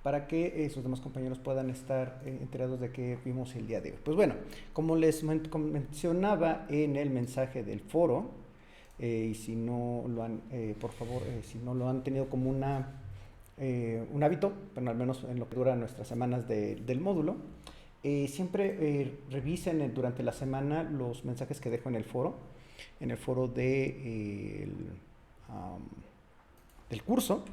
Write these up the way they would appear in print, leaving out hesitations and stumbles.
para que sus demás compañeros puedan estar enterados de qué vimos el día de hoy. Pues bueno, como les mencionaba en el mensaje del foro, y si no lo han, por favor, si no lo han tenido como un hábito, bueno, al menos en lo que dura nuestras semanas del módulo, siempre revisen durante la semana los mensajes que dejo en el foro del curso,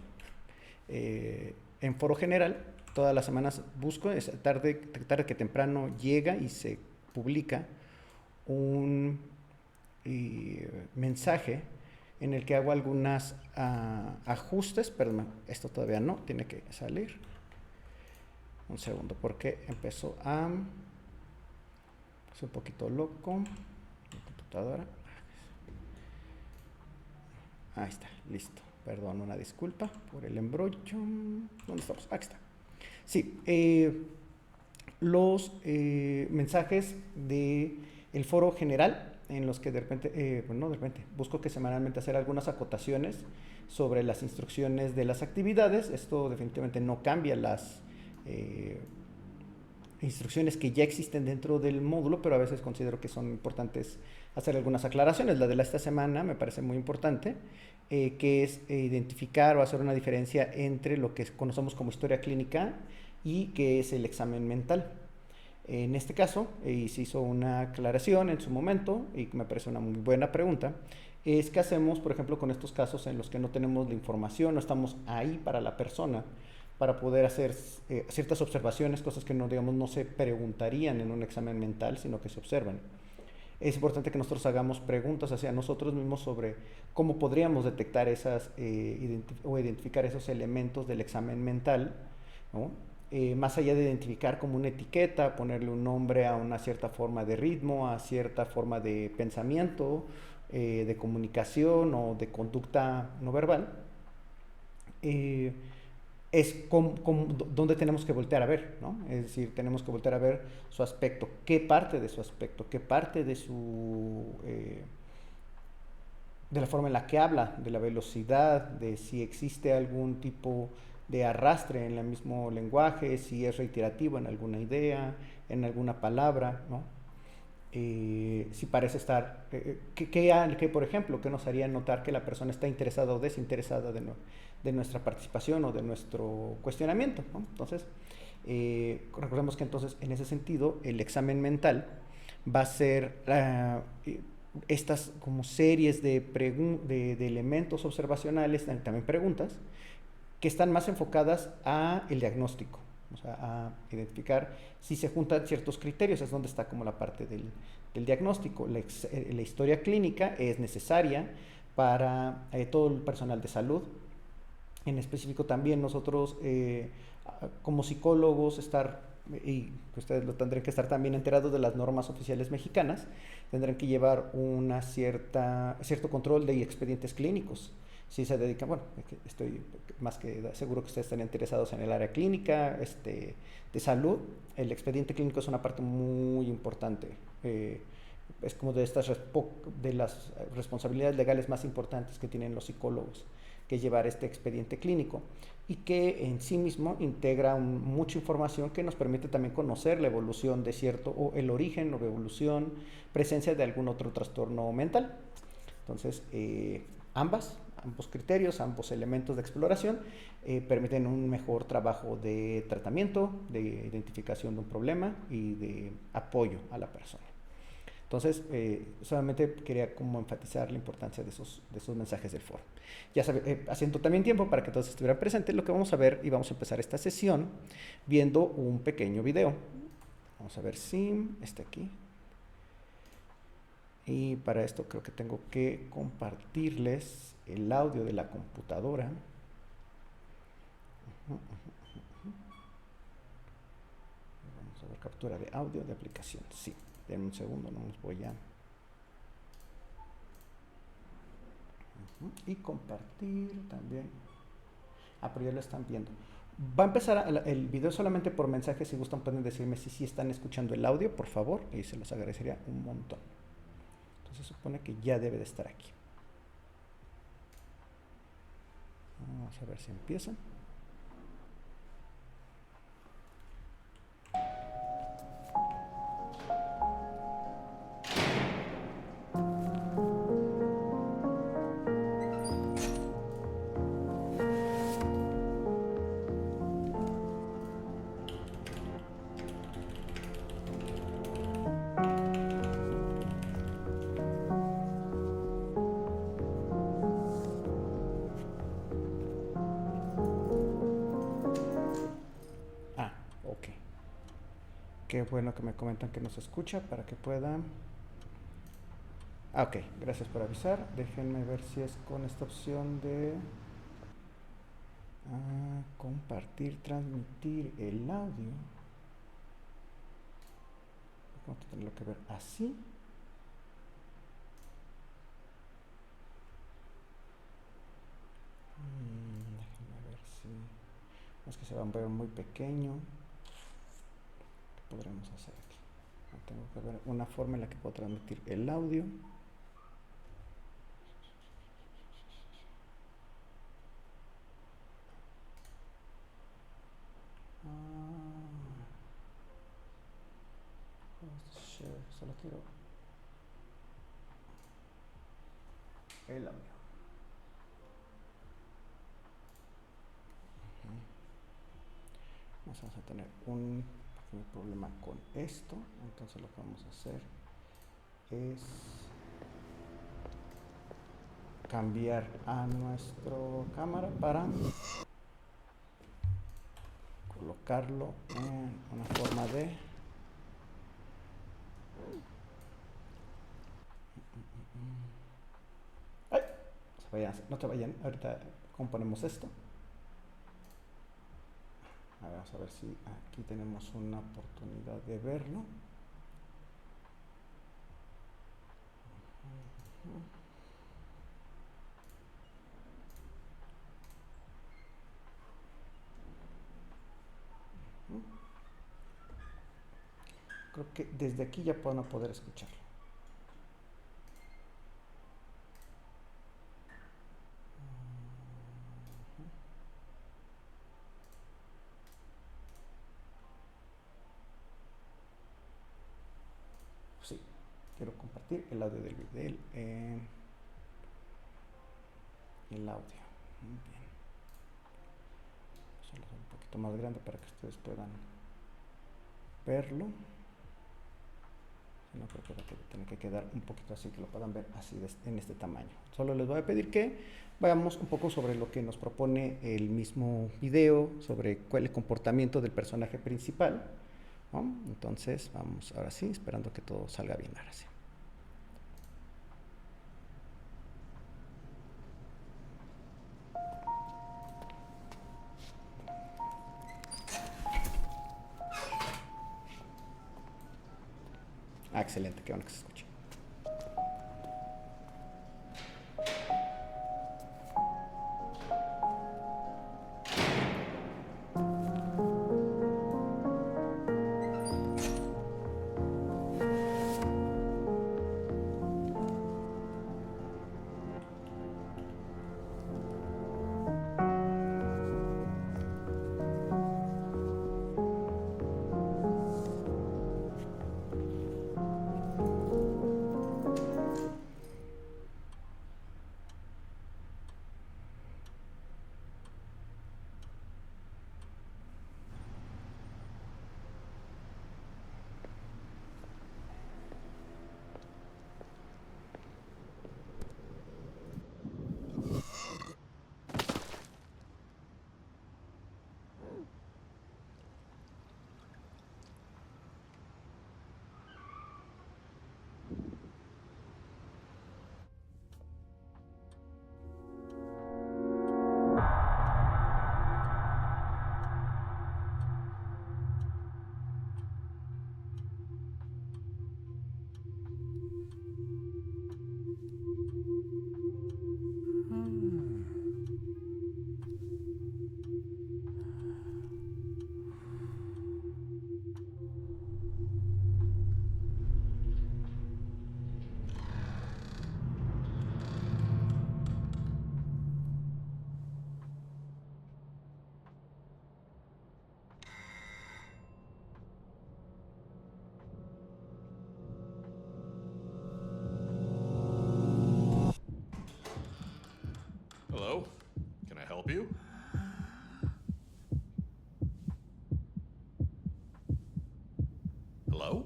en foro general. Todas las semanas busco, tarde que temprano llega y se publica un mensaje en el que hago algunos ajustes. Perdón, esto todavía no, tiene que salir. Un segundo, porque empezó a... Es un poquito loco mi computadora. Ahí está, listo. Perdón, una disculpa por el embrollo. ¿Dónde estamos? Aquí está. Sí, los mensajes del foro general, en los que de repente, bueno, no de repente, busco que semanalmente hacer algunas acotaciones sobre las instrucciones de las actividades. Esto definitivamente no cambia las instrucciones que ya existen dentro del módulo, pero a veces considero que son importantes hacer algunas aclaraciones. La de esta semana me parece muy importante, que es identificar o hacer una diferencia entre lo que conocemos como historia clínica y que es el examen mental. En este caso, se hizo una aclaración en su momento y me parece una muy buena pregunta. Es qué hacemos, por ejemplo, con estos casos en los que no tenemos la información, no estamos ahí para la persona, para poder hacer ciertas observaciones, cosas que no, digamos, no se preguntarían en un examen mental, sino que se observan. Es importante que nosotros hagamos preguntas hacia nosotros mismos sobre cómo podríamos detectar o identificar esos elementos del examen mental, ¿no? Más allá de identificar como una etiqueta, ponerle un nombre a una cierta forma de ritmo, a cierta forma de pensamiento, de comunicación o de conducta no verbal, eh, es dónde tenemos que voltear a ver, ¿no? Es decir, tenemos que voltear a ver su aspecto, qué parte de su aspecto, qué parte de la forma en la que habla, de la velocidad, de si existe algún tipo de arrastre en el mismo lenguaje, si es reiterativo en alguna idea, en alguna palabra, ¿no? Si parece estar, por ejemplo, ¿qué nos haría notar que la persona está interesada o desinteresada de nuestra participación o de nuestro cuestionamiento, ¿no? Entonces, recordemos que entonces, en ese sentido, el examen mental va a ser estas como series de elementos observacionales, también preguntas, que están más enfocadas a el diagnóstico, o sea, a identificar si se juntan ciertos criterios. Es donde está como la parte del diagnóstico. La historia clínica es necesaria para todo el personal de salud. En específico también nosotros, como psicólogos, y ustedes lo tendrán que estar también enterados de las normas oficiales mexicanas, tendrán que llevar cierto control de expedientes clínicos. Si se dedican, bueno, estoy más que seguro que ustedes están interesados en el área clínica, de salud. El expediente clínico es una parte muy importante. Es como de las responsabilidades legales más importantes que tienen los psicólogos, que es llevar este expediente clínico, y que en sí mismo integra mucha información que nos permite también conocer la evolución de o el origen o evolución, presencia de algún otro trastorno mental. Entonces, ambos criterios, ambos elementos de exploración permiten un mejor trabajo de tratamiento, de identificación de un problema y de apoyo a la persona. Entonces, solamente quería como enfatizar la importancia de esos mensajes del foro. Ya haciendo también tiempo para que todos estuvieran presentes, lo que vamos a ver, y vamos a empezar esta sesión viendo un pequeño video. Vamos a ver si está aquí. Y para esto creo que tengo que compartirles el audio de la computadora. Vamos a ver, captura de audio de aplicación. Sí, denme un segundo, no nos voy a... Y compartir también. Pero ya lo están viendo. Va a empezar el video solamente por mensaje. Si gustan pueden decirme si sí están escuchando el audio, por favor, y se los agradecería un montón. Entonces se supone que ya debe de estar aquí. Vamos a ver si empiezan. Qué bueno que me comentan que nos escucha para que pueda. Ah, ok, gracias por avisar. Déjenme ver si es con esta opción de compartir, transmitir el audio. Vamos a tenerlo que ver así. Déjenme ver si. Es que se va a ver muy pequeño. ¿Qué podremos hacer aquí? Tengo que ver una forma en la que puedo transmitir el audio. Share, solo quiero el audio. Vamos a tener un pequeño problema con esto. Entonces lo que vamos a hacer es cambiar a nuestra cámara para colocarlo en una forma de ¡ay! No te vayan, ahorita componemos esto. Vamos a ver si aquí tenemos una oportunidad de verlo. Creo que desde aquí ya van a poder escucharlo. Sí, quiero compartir el audio del video. El audio. Muy bien. Solo un poquito más grande para que ustedes puedan verlo. No creo que va a tener que quedar un poquito así, que lo puedan ver así en este tamaño. Solo les voy a pedir que veamos un poco sobre lo que nos propone el mismo video, sobre cuál es el comportamiento del personaje principal, ¿no? Entonces vamos ahora sí, esperando que todo salga bien ahora sí. Excelente, qué bueno que se escuche. Hello? Can I help you? Hello?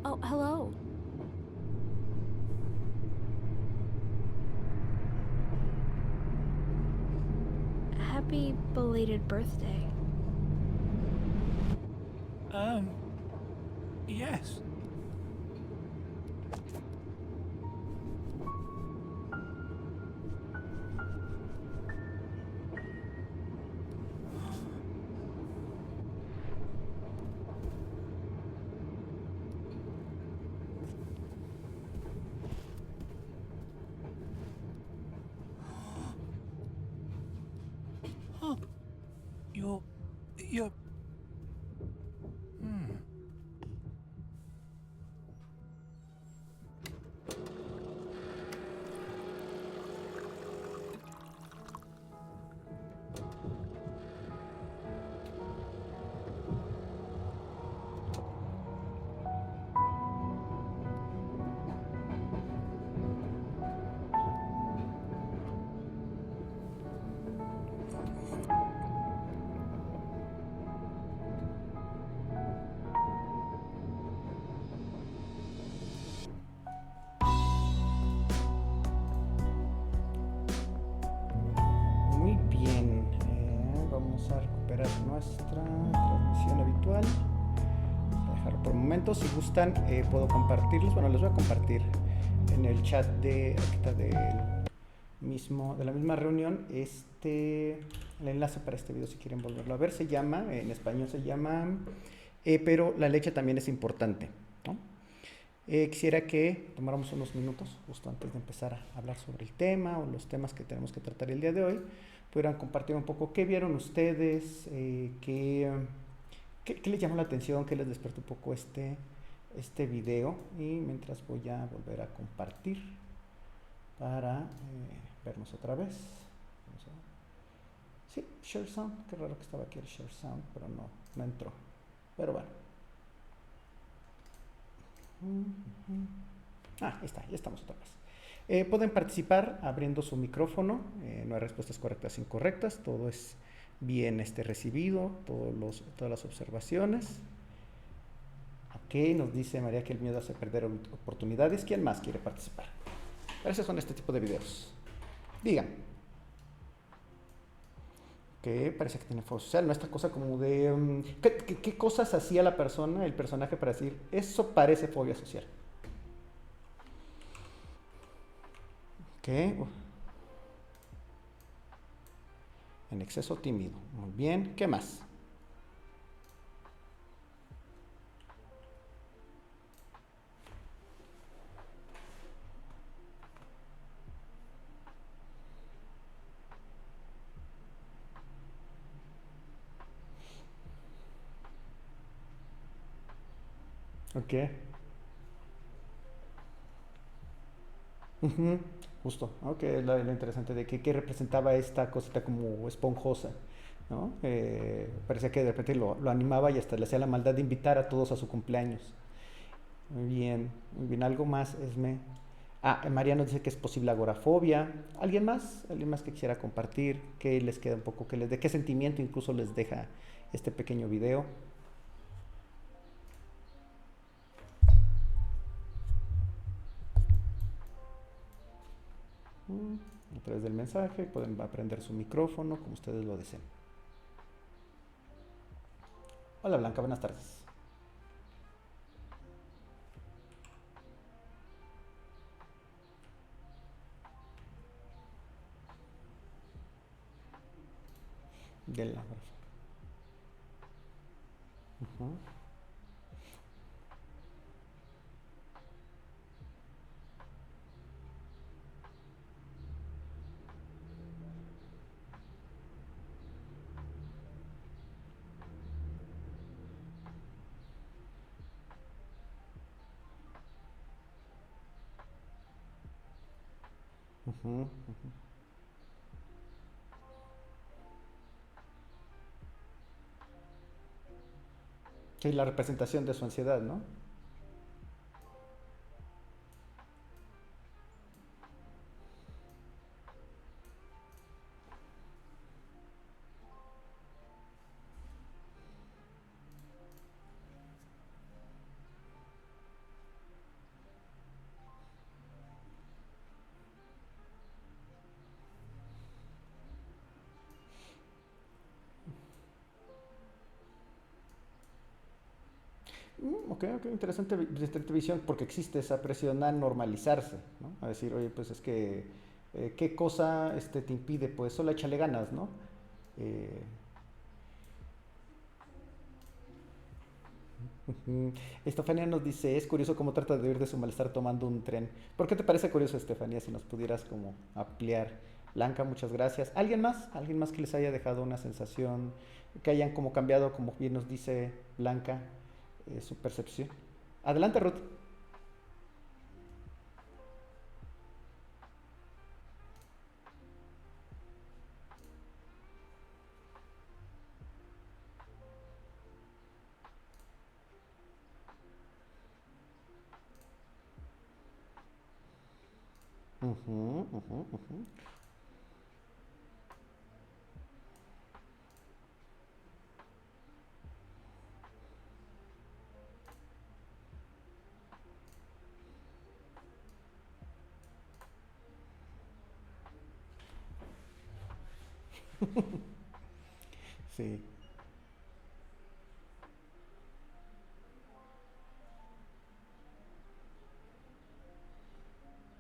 Oh, hello. Happy belated birthday. Yes. Huh. You're... a recuperar nuestra transmisión habitual. Vamos a dejarlo por un momento. Si gustan, puedo compartirles. Bueno, les voy a compartir en el chat de la misma reunión el enlace para este video si quieren volverlo a ver. Se llama, en español se llama, pero la leche también es importante, ¿no? Quisiera que tomáramos unos minutos justo antes de empezar a hablar sobre el tema o los temas que tenemos que tratar el día de hoy. Pudieran compartir un poco qué vieron ustedes, qué les llamó la atención, qué les despertó un poco este video. Y mientras voy a volver a compartir para vernos otra vez. Sí, Share Sound, qué raro que estaba aquí el Share Sound, pero no entró. Pero bueno. Ahí está, ya estamos otra vez. Pueden participar abriendo su micrófono, no hay respuestas correctas o incorrectas, todo es bien recibido, todas las observaciones. Ok, nos dice María que el miedo hace perder oportunidades. ¿Quién más quiere participar? Para eso son este tipo de videos. Digan. Que parece que tiene fobia social, ¿no? Esta cosa como de... ¿qué cosas hacía el personaje para decir, eso parece fobia social? Ok. En exceso tímido. Muy bien. ¿Qué más? Ok. Justo, ¿no? Que es lo interesante de que representaba esta cosita como esponjosa, ¿no? Parecía que de repente lo animaba y hasta le hacía la maldad de invitar a todos a su cumpleaños. Muy bien, muy bien. ¿Algo más, Esme? María nos dice que es posible agorafobia. ¿Alguien más? ¿Alguien más que quisiera compartir? ¿Qué les queda un poco? ¿De qué sentimiento incluso les deja este pequeño video? A través del mensaje pueden aprender su micrófono como ustedes lo deseen. Hola Blanca, buenas tardes. De la Sí, la representación de su ansiedad, ¿no? Ok, interesante visión, porque existe esa presión a normalizarse, ¿no? A decir, oye, pues es que, ¿qué cosa te impide? Pues solo échale ganas, ¿no? Eh, Estefanía nos dice, es curioso cómo trata de huir de su malestar tomando un tren. ¿Por qué te parece curioso, Estefanía, si nos pudieras como ampliar? Blanca, muchas gracias. ¿Alguien más? ¿Alguien más que les haya dejado una sensación, que hayan como cambiado, como bien nos dice Blanca, su percepción? Adelante, Ruth. Ujú, ujú, ujú. Sí.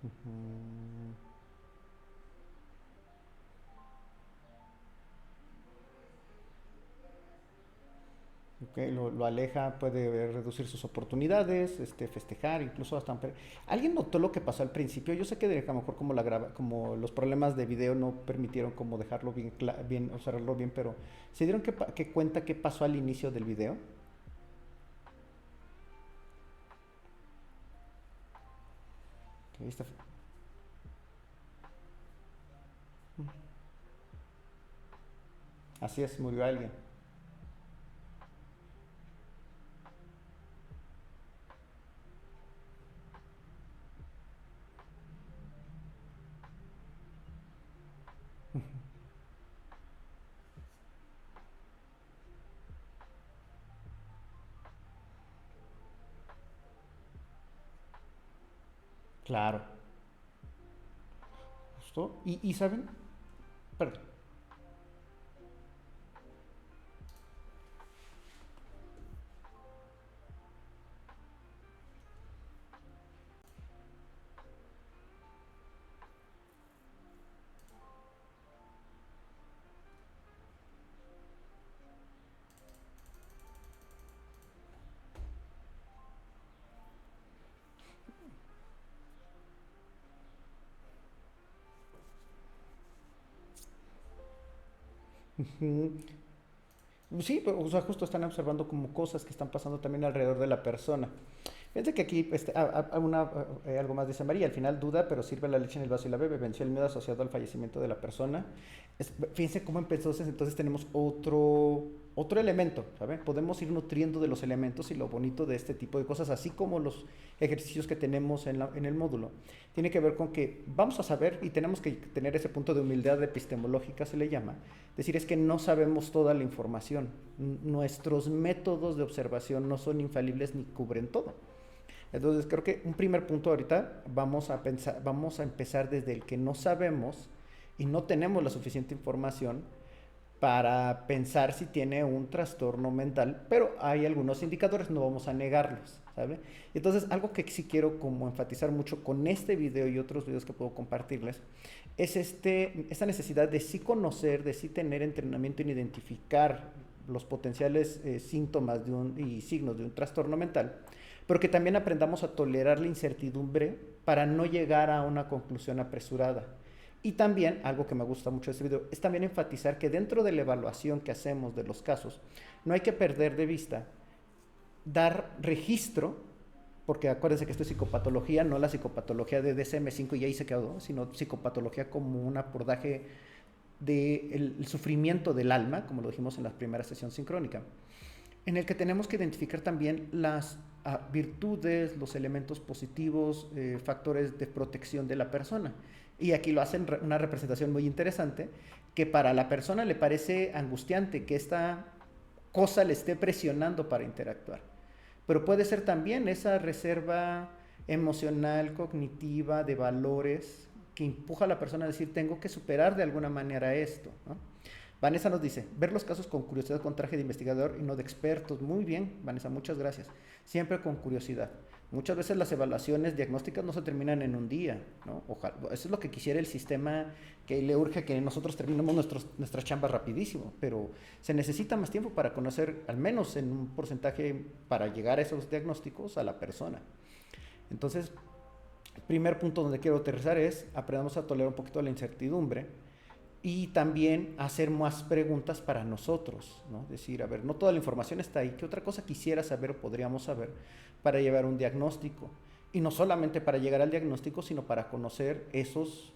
Ujú. Ok, lo aleja, puede reducir sus oportunidades, festejar, incluso hasta... ¿Alguien notó lo que pasó al principio? Yo sé que a lo mejor como, como los problemas de video no permitieron como dejarlo bien, bien observarlo bien, pero ¿se dieron que cuenta qué pasó al inicio del video? Ok, así es, murió alguien. Claro, justo. Y ¿saben? Perdón. Ujú. Sí, o sea, justo están observando como cosas que están pasando también alrededor de la persona. Fíjense que aquí algo más dice María, al final duda, pero sirve la leche en el vaso y la bebe, venció el miedo asociado al fallecimiento de la persona. Fíjense cómo empezó, entonces tenemos otro elemento, ¿saben? Podemos ir nutriendo de los elementos y lo bonito de este tipo de cosas, así como los ejercicios que tenemos en el módulo, tiene que ver con que vamos a saber y tenemos que tener ese punto de humildad epistemológica, se le llama, decir es que no sabemos toda la información, nuestros métodos de observación no son infalibles ni cubren todo. Entonces creo que un primer punto ahorita vamos a empezar desde el que no sabemos y no tenemos la suficiente información para pensar si tiene un trastorno mental, pero hay algunos indicadores, no vamos a negarlos, ¿sabe? Entonces, algo que sí quiero como enfatizar mucho con este video y otros videos que puedo compartirles, es esta necesidad de sí conocer, de sí tener entrenamiento en identificar los potenciales síntomas y signos de un trastorno mental, pero que también aprendamos a tolerar la incertidumbre para no llegar a una conclusión apresurada. Y también, algo que me gusta mucho de este video, es también enfatizar que dentro de la evaluación que hacemos de los casos, no hay que perder de vista dar registro, porque acuérdense que esto es psicopatología, no la psicopatología de DSM-5 y ahí se quedó, sino psicopatología como un abordaje del sufrimiento del alma, como lo dijimos en la primera sesión sincrónica, en el que tenemos que identificar también las virtudes, los elementos positivos, factores de protección de la persona. Y aquí lo hacen una representación muy interesante, que para la persona le parece angustiante que esta cosa le esté presionando para interactuar. Pero puede ser también esa reserva emocional, cognitiva, de valores, que empuja a la persona a decir, tengo que superar de alguna manera esto, ¿no? Vanessa nos dice, ver los casos con curiosidad, con traje de investigador y no de expertos. Muy bien, Vanessa, muchas gracias. Siempre con curiosidad. Muchas veces las evaluaciones diagnósticas no se terminan en un día, ¿no? Ojalá, eso es lo que quisiera el sistema, que le urge que nosotros terminemos nuestras chambas rapidísimo, pero se necesita más tiempo para conocer, al menos en un porcentaje, para llegar a esos diagnósticos a la persona. Entonces, el primer punto donde quiero aterrizar es, aprendamos a tolerar un poquito la incertidumbre, y también hacer más preguntas para nosotros, ¿no? Decir, a ver, no toda la información está ahí, ¿qué otra cosa quisiera saber o podríamos saber para llevar un diagnóstico? Y no solamente para llegar al diagnóstico, sino para conocer esos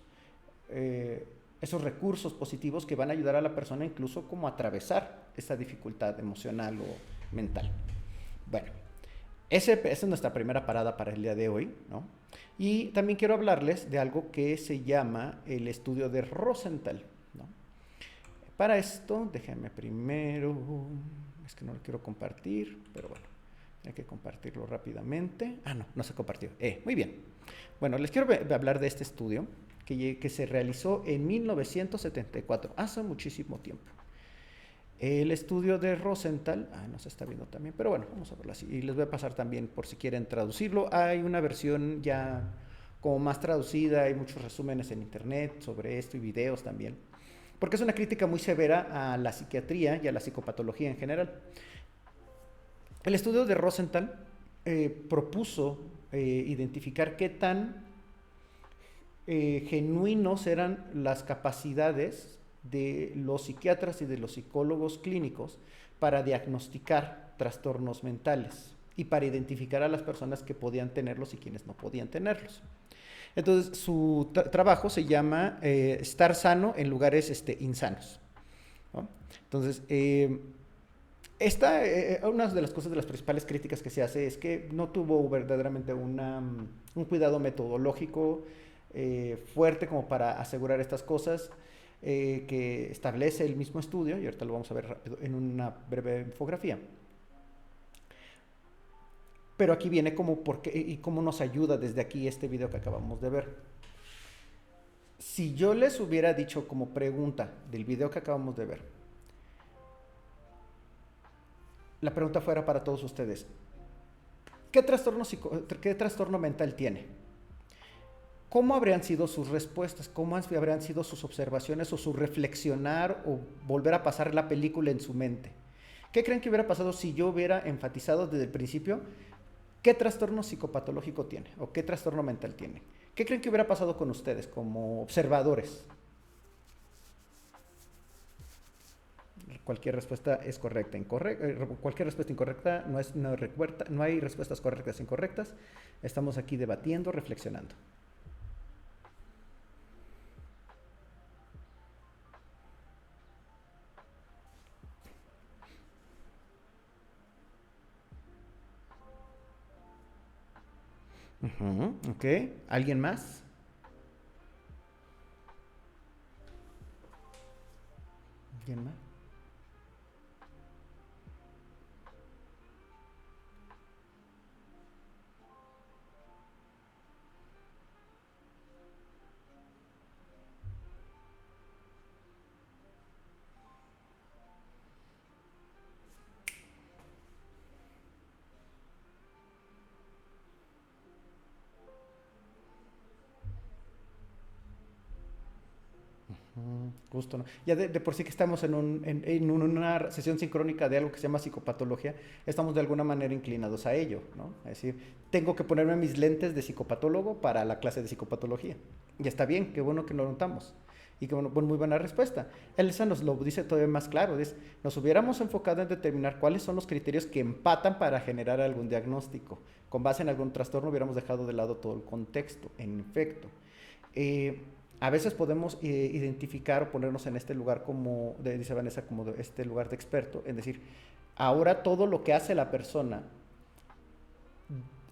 recursos positivos que van a ayudar a la persona incluso como a atravesar esa dificultad emocional o mental. Bueno, esa es nuestra primera parada para el día de hoy, ¿no? Y también quiero hablarles de algo que se llama el estudio de Rosenthal, ¿no? Para esto, déjenme primero, es que no lo quiero compartir, pero bueno, hay que compartirlo rápidamente. No se compartió. Muy bien. Bueno, les quiero hablar de este estudio que se realizó en 1974, hace muchísimo tiempo. El estudio de Rosenthal, no se está viendo también, pero bueno, vamos a verlo así. Y les voy a pasar también por si quieren traducirlo. Hay una versión ya como más traducida, hay muchos resúmenes en internet sobre esto y videos también. Porque es una crítica muy severa a la psiquiatría y a la psicopatología en general. El estudio de Rosenthal propuso identificar qué tan genuinos eran las capacidades de los psiquiatras y de los psicólogos clínicos para diagnosticar trastornos mentales y para identificar a las personas que podían tenerlos y quienes no podían tenerlos. Entonces, su trabajo se llama Estar sano en lugares insanos, ¿no? Entonces, una de las cosas, de las principales críticas que se hace es que no tuvo verdaderamente un cuidado metodológico fuerte como para asegurar estas cosas que establece el mismo estudio, y ahorita lo vamos a ver rápido en una breve infografía. Pero aquí viene como por qué y cómo nos ayuda desde aquí este video que acabamos de ver. Si yo les hubiera dicho como pregunta del video que acabamos de ver, la pregunta fuera para todos ustedes: ¿qué trastorno mental tiene? ¿Cómo habrían sido sus respuestas? ¿Cómo habrían sido sus observaciones o su reflexionar o volver a pasar la película en su mente? ¿Qué creen que hubiera pasado si yo hubiera enfatizado desde el principio qué trastorno psicopatológico tiene o qué trastorno mental tiene? ¿Qué creen que hubiera pasado con ustedes como observadores? Cualquier respuesta es correcta, cualquier respuesta incorrecta no hay respuestas correctas e incorrectas. Estamos aquí debatiendo, reflexionando. Ok, ¿alguien más? ¿Alguien más? Justo, ¿no? Ya de por sí que estamos en una sesión sincrónica de algo que se llama psicopatología, estamos de alguna manera inclinados a ello, ¿no? Es decir, tengo que ponerme mis lentes de psicopatólogo para la clase de psicopatología. Y está bien, qué bueno que lo notamos. Y qué bueno, muy buena respuesta. Elsa nos lo dice todavía más claro, nos hubiéramos enfocado en determinar cuáles son los criterios que empatan para generar algún diagnóstico. Con base en algún trastorno hubiéramos dejado de lado todo el contexto, en efecto. A veces podemos identificar o ponernos en este lugar, como dice Vanessa, como este lugar de experto, es decir, ahora todo lo que hace la persona,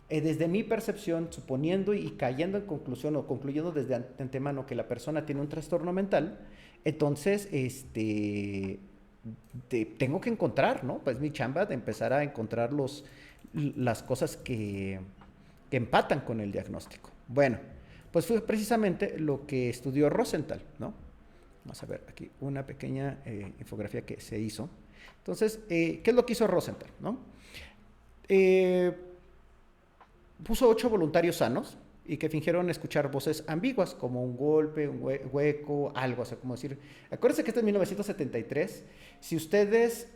desde mi percepción, suponiendo y cayendo en conclusión o concluyendo desde antemano que la persona tiene un trastorno mental, entonces tengo que encontrar, ¿no? Pues mi chamba de empezar a encontrar las cosas que empatan con el diagnóstico. Bueno, pues fue precisamente lo que estudió Rosenthal, ¿no? Vamos a ver aquí una pequeña infografía que se hizo. Entonces, ¿qué es lo que hizo Rosenthal, no? Puso 8 voluntarios sanos y que fingieron escuchar voces ambiguas, como un golpe, un hueco, algo, o sea, como decir, acuérdense que esto es 1973, si ustedes,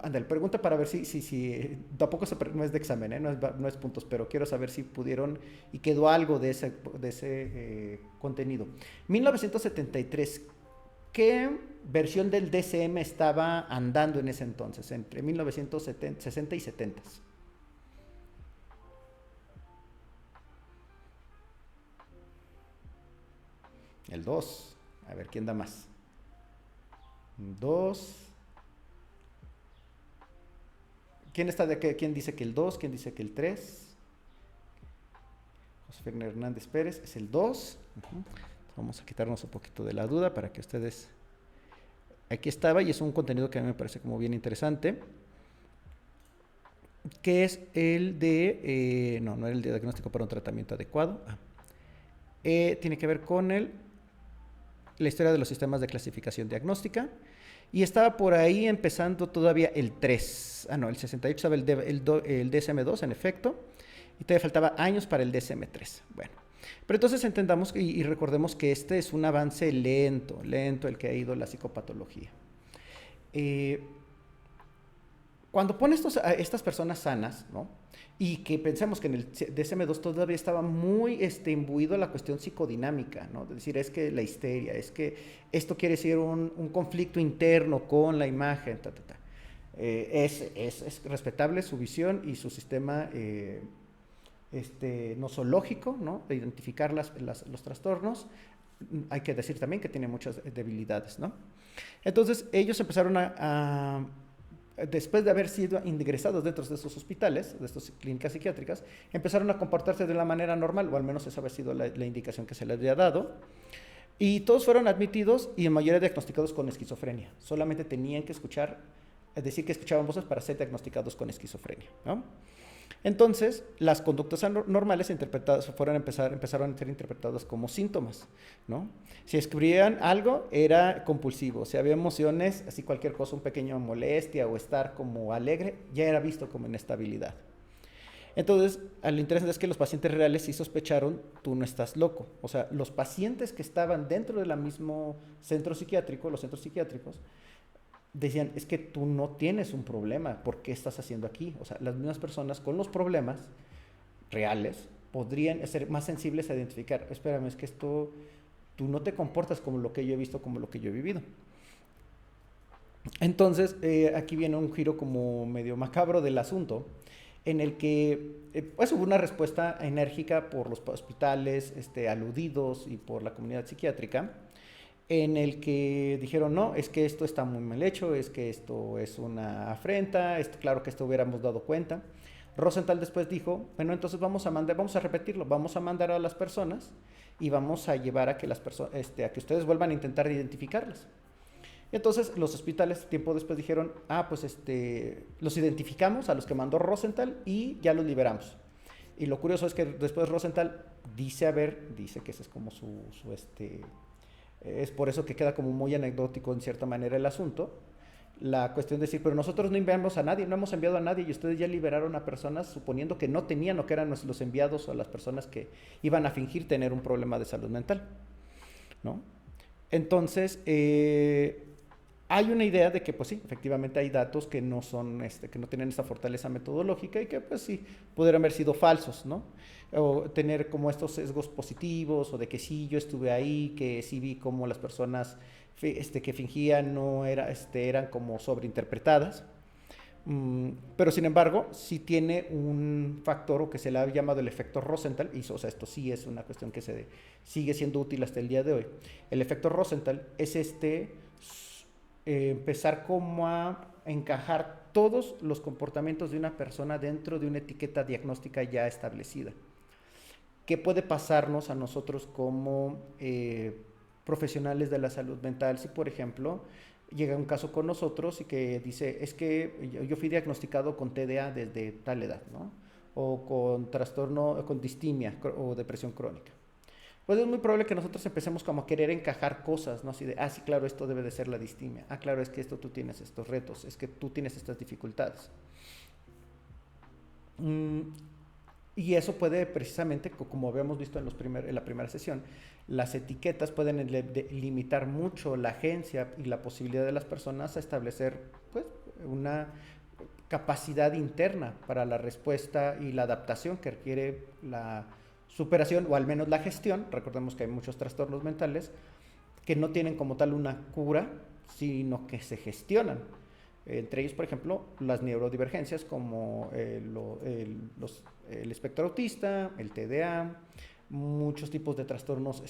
ándale, pregunta para ver si tampoco no es de examen, no es puntos, pero quiero saber si pudieron y quedó algo de ese contenido. 1973, ¿qué versión del DSM estaba andando en ese entonces, entre 1960 y 70? El 2. A ver, ¿quién da más? 2. ¿Quién dice que el 2? ¿Quién dice que el 3? José Hernández Pérez es el 2. Vamos a quitarnos un poquito de la duda para que ustedes... Aquí estaba y es un contenido que a mí me parece como bien interesante, que es el de... no era el de diagnóstico para un tratamiento adecuado. Tiene que ver con la historia de los sistemas de clasificación diagnóstica y estaba por ahí empezando todavía el 3. Ah, no, el 68 estaba el DSM-2, en efecto, y todavía faltaba años para el DSM-3. Bueno, pero entonces entendamos y recordemos que este es un avance lento el que ha ido la psicopatología. Cuando pone a estas personas sanas, ¿no? Y que pensemos que en el DSM-2 todavía estaba muy imbuido la cuestión psicodinámica, ¿no? Es decir, es que la histeria, es que esto quiere decir un conflicto interno con la imagen, es respetable su visión y su sistema nosológico, ¿no? De identificar los trastornos. Hay que decir también que tiene muchas debilidades, ¿no? Entonces, ellos empezaron después de haber sido ingresados dentro de estos hospitales, de estas clínicas psiquiátricas, empezaron a comportarse de la manera normal, o al menos esa había sido la indicación que se les había dado, y todos fueron admitidos y en mayoría diagnosticados con esquizofrenia. Solamente tenían que decir que escuchaban voces para ser diagnosticados con esquizofrenia, ¿no? Entonces, las conductas normales empezaron a ser interpretadas como síntomas, ¿no? Si escribían algo, era compulsivo. Si había emociones, así cualquier cosa, un pequeño molestia o estar como alegre, ya era visto como inestabilidad. Entonces, lo interesante es que los pacientes reales sí sospecharon, tú no estás loco. O sea, los pacientes que estaban dentro del mismo centro psiquiátrico, los centros psiquiátricos, decían, es que tú no tienes un problema, ¿por qué estás haciendo aquí? O sea, las mismas personas con los problemas reales podrían ser más sensibles a identificar, espérame, es que tú no te comportas como lo que yo he visto, como lo que yo he vivido. Entonces, aquí viene un giro como medio macabro del asunto, en el que pues hubo una respuesta enérgica por los hospitales aludidos y por la comunidad psiquiátrica, en el que dijeron, no, es que esto está muy mal hecho, es que esto es una afrenta, claro que esto hubiéramos dado cuenta. Rosenthal después dijo, bueno, entonces vamos a repetirlo, vamos a mandar a las personas y vamos a llevar a que a que ustedes vuelvan a intentar identificarlas. Y entonces los hospitales tiempo después dijeron, pues los identificamos a los que mandó Rosenthal y ya los liberamos. Y lo curioso es que después Rosenthal dice que ese es como es por eso que queda como muy anecdótico en cierta manera el asunto, la cuestión de decir, pero nosotros no enviamos a nadie, no hemos enviado a nadie y ustedes ya liberaron a personas suponiendo que no tenían o que eran los enviados o las personas que iban a fingir tener un problema de salud mental, ¿no? Entonces, hay una idea de que, pues sí, efectivamente hay datos que no son, que no tienen esa fortaleza metodológica y que, pues sí, pudieran haber sido falsos, ¿no? O tener como estos sesgos positivos o de que sí, yo estuve ahí, que sí vi cómo las personas que fingían no eran como sobreinterpretadas. Pero sin embargo, sí tiene un factor o que se le ha llamado el efecto Rosenthal, y o sea, esto sí es una cuestión que sigue siendo útil hasta el día de hoy. El efecto Rosenthal es empezar como a encajar todos los comportamientos de una persona dentro de una etiqueta diagnóstica ya establecida. ¿Qué puede pasarnos a nosotros como profesionales de la salud mental si, por ejemplo, llega un caso con nosotros y que dice, es que yo fui diagnosticado con TDA desde tal edad, ¿no? O con trastorno, con distimia o depresión crónica? Pues es muy probable que nosotros empecemos como a querer encajar cosas, ¿no? Así de, sí, claro, esto debe de ser la distimia. Claro, es que tú tienes estos retos, es que tú tienes estas dificultades. Y eso puede precisamente, como habíamos visto en la primera sesión, las etiquetas pueden limitar mucho la agencia y la posibilidad de las personas a establecer pues, una capacidad interna para la respuesta y la adaptación que requiere la superación o al menos la gestión. Recordemos que hay muchos trastornos mentales que no tienen como tal una cura, sino que se gestionan. Entre ellos, por ejemplo, las neurodivergencias como el espectro autista, el TDA, muchos tipos de trastornos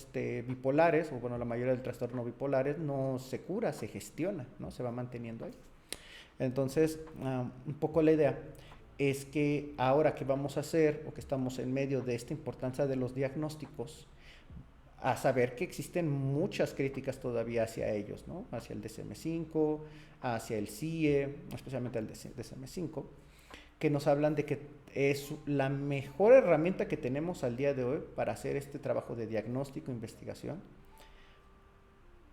bipolares, o bueno, la mayoría del trastorno bipolares no se cura, se gestiona, ¿no? Se va manteniendo ahí. Entonces, un poco la idea es que ahora que vamos a hacer, o que estamos en medio de esta importancia de los diagnósticos, a saber que existen muchas críticas todavía hacia ellos, ¿no? Hacia el DSM-5, hacia el CIE, especialmente el DSM-5, que nos hablan de que es la mejor herramienta que tenemos al día de hoy para hacer este trabajo de diagnóstico e investigación,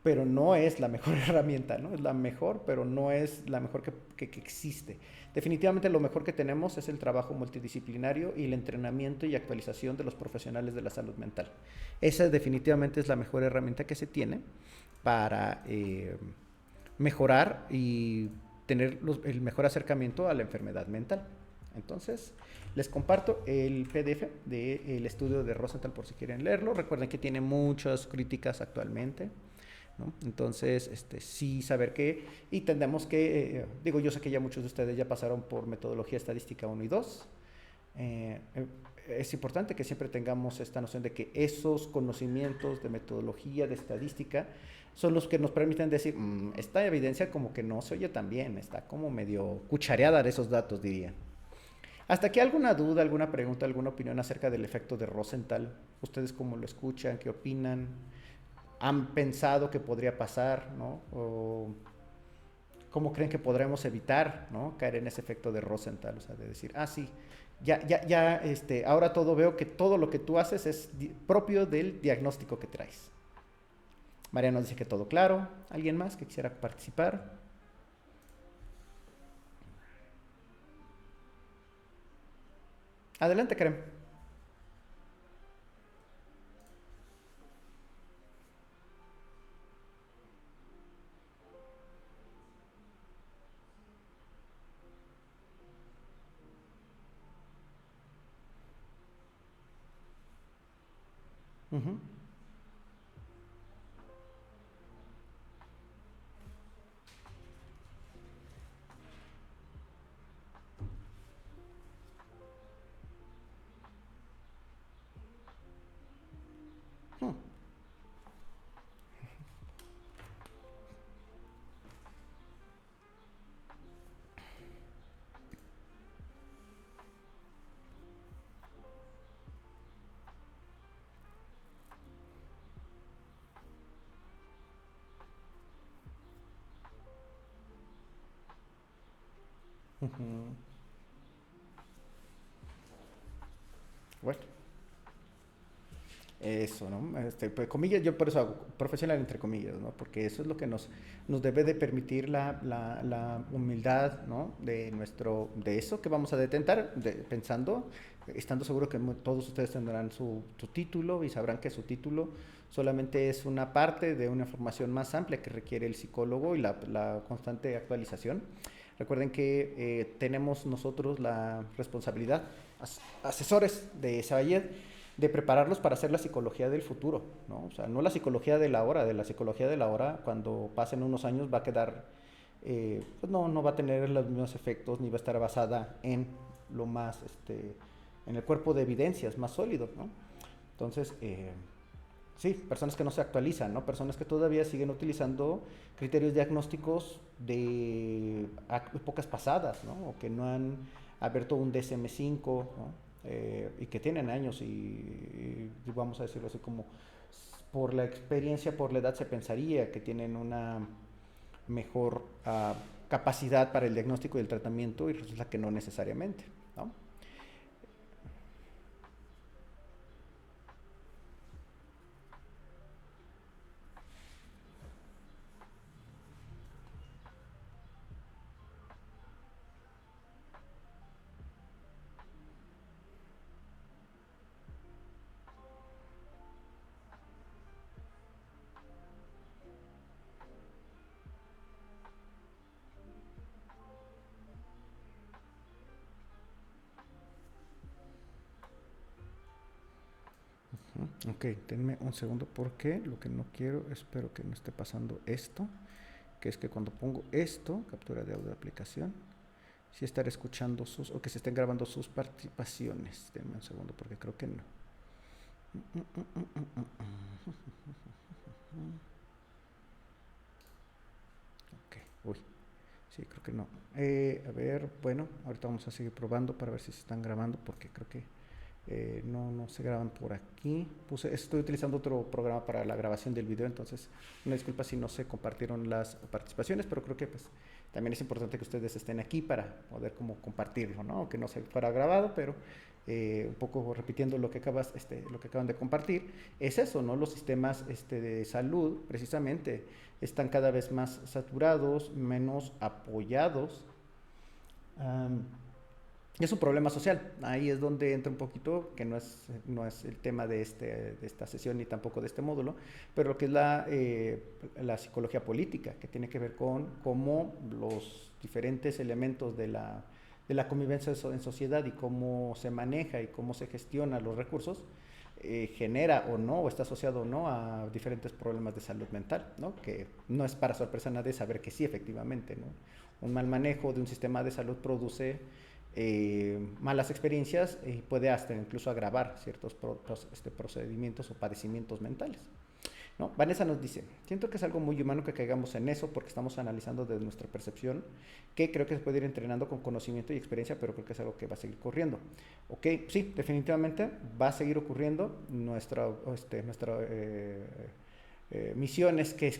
pero no es la mejor herramienta, ¿no? Es la mejor, pero no es la mejor que existe. Definitivamente lo mejor que tenemos es el trabajo multidisciplinario y el entrenamiento y actualización de los profesionales de la salud mental. Esa definitivamente es la mejor herramienta que se tiene para mejorar y tener el mejor acercamiento a la enfermedad mental. Entonces, les comparto el PDF del estudio de Rosenthal por si quieren leerlo. Recuerden que tiene muchas críticas actualmente, ¿no? Entonces, sí saber que, y tendemos que, yo sé que ya muchos de ustedes ya pasaron por metodología estadística 1 y 2. Es importante que siempre tengamos esta noción de que esos conocimientos de metodología, de estadística, son los que nos permiten decir, esta evidencia como que no se oye tan bien, está como medio cuchareada de esos datos, diría. ¿Hasta aquí alguna duda, alguna pregunta, alguna opinión acerca del efecto de Rosenthal? ¿Ustedes cómo lo escuchan? ¿Qué opinan? ¿Han pensado que podría pasar, ¿no? ¿O cómo creen que podremos evitar, ¿no?, caer en ese efecto de Rosenthal? O sea, de decir, sí, ahora veo que todo lo que tú haces es propio del diagnóstico que traes. María nos dice que todo claro. ¿Alguien más que quisiera participar? Adelante, Karen. Uh-huh. Hmm. Uh-huh. Bueno, eso, ¿no? Pues, comillas, yo por eso hago profesional entre comillas, ¿no? Porque eso es lo que nos debe de permitir la humildad, ¿no? De eso que vamos a detentar, pensando, estando seguro que todos ustedes tendrán su título y sabrán que su título solamente es una parte de una formación más amplia que requiere el psicólogo y la constante actualización. Recuerden que tenemos nosotros la responsabilidad, asesores de Sabayed, de prepararlos para hacer la psicología del futuro, ¿no? O sea, no la psicología de la hora, de la psicología de la hora, cuando pasen unos años va a quedar, pues no va a tener los mismos efectos, ni va a estar basada en lo más, en el cuerpo de evidencias más sólido, ¿no? Entonces, sí, personas que no se actualizan, ¿no? Personas que todavía siguen utilizando criterios diagnósticos de épocas pasadas, ¿no? O que no han abierto un DSM-5, ¿no? Y que tienen años y vamos a decirlo así, como por la experiencia, por la edad se pensaría que tienen una mejor capacidad para el diagnóstico y el tratamiento, y resulta que no necesariamente, ¿no? Ok, denme un segundo porque lo que no quiero, espero que no esté pasando esto, que es que cuando pongo esto, captura de audio de aplicación, si estaré escuchando o que se estén grabando sus participaciones. Denme un segundo porque creo que no. Ok, uy, sí, creo que no. A ver, bueno, ahorita vamos a seguir probando para ver si se están grabando porque creo que no se graban por aquí. Estoy utilizando otro programa para la grabación del video, entonces una disculpa si no se compartieron las participaciones, pero creo que pues también es importante que ustedes estén aquí para poder como compartirlo, ¿no? Aunque no se fuera grabado, pero un poco repitiendo lo que lo que acaban de compartir, es eso, ¿no? Los sistemas de salud, precisamente, están cada vez más saturados, menos apoyados. Es un problema social. Ahí es donde entra un poquito, que no es el tema de esta sesión ni tampoco de este módulo, pero lo que es la psicología política, que tiene que ver con cómo los diferentes elementos de la convivencia en sociedad y cómo se maneja y cómo se gestiona los recursos, genera o no, o está asociado o no a diferentes problemas de salud mental, ¿no? Que no es para sorpresa a nadie saber que sí, efectivamente, ¿no? Un mal manejo de un sistema de salud produce malas experiencias y puede hasta incluso agravar ciertos procedimientos o padecimientos mentales, ¿no? Vanessa nos dice, siento que es algo muy humano que caigamos en eso porque estamos analizando desde nuestra percepción, que creo que se puede ir entrenando con conocimiento y experiencia, pero creo que es algo que va a seguir ocurriendo. Ok, sí, definitivamente va a seguir ocurriendo. Nuestra misión es que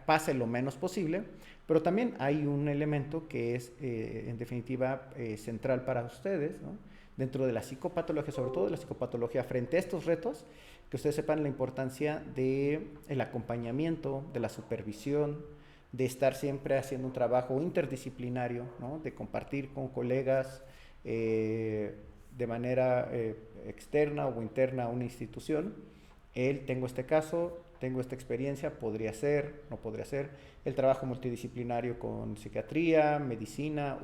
pase lo menos posible, pero también hay un elemento que es, en definitiva, central para ustedes, ¿no? Dentro de la psicopatología, sobre todo de la psicopatología, frente a estos retos, que ustedes sepan la importancia del acompañamiento, de la supervisión, de estar siempre haciendo un trabajo interdisciplinario, ¿no? De compartir con colegas de manera externa o interna a una institución. Tengo este caso, tengo esta experiencia, podría ser, no podría ser. El trabajo multidisciplinario con psiquiatría, medicina,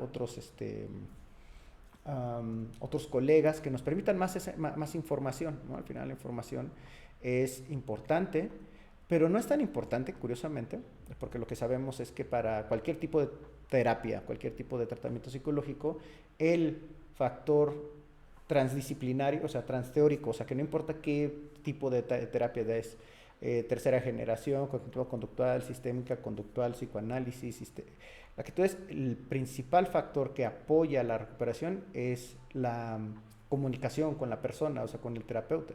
otros colegas que nos permitan más información, ¿no? Al final la información es importante, pero no es tan importante, curiosamente, porque lo que sabemos es que para cualquier tipo de terapia, cualquier tipo de tratamiento psicológico, el factor transdisciplinario, o sea, transteórico, o sea, que no importa qué tipo de terapia es, tercera generación, cognitivo-conductual, sistémica, conductual, psicoanálisis, la que tú es, el principal factor que apoya la recuperación es la comunicación con la persona, o sea, con el terapeuta.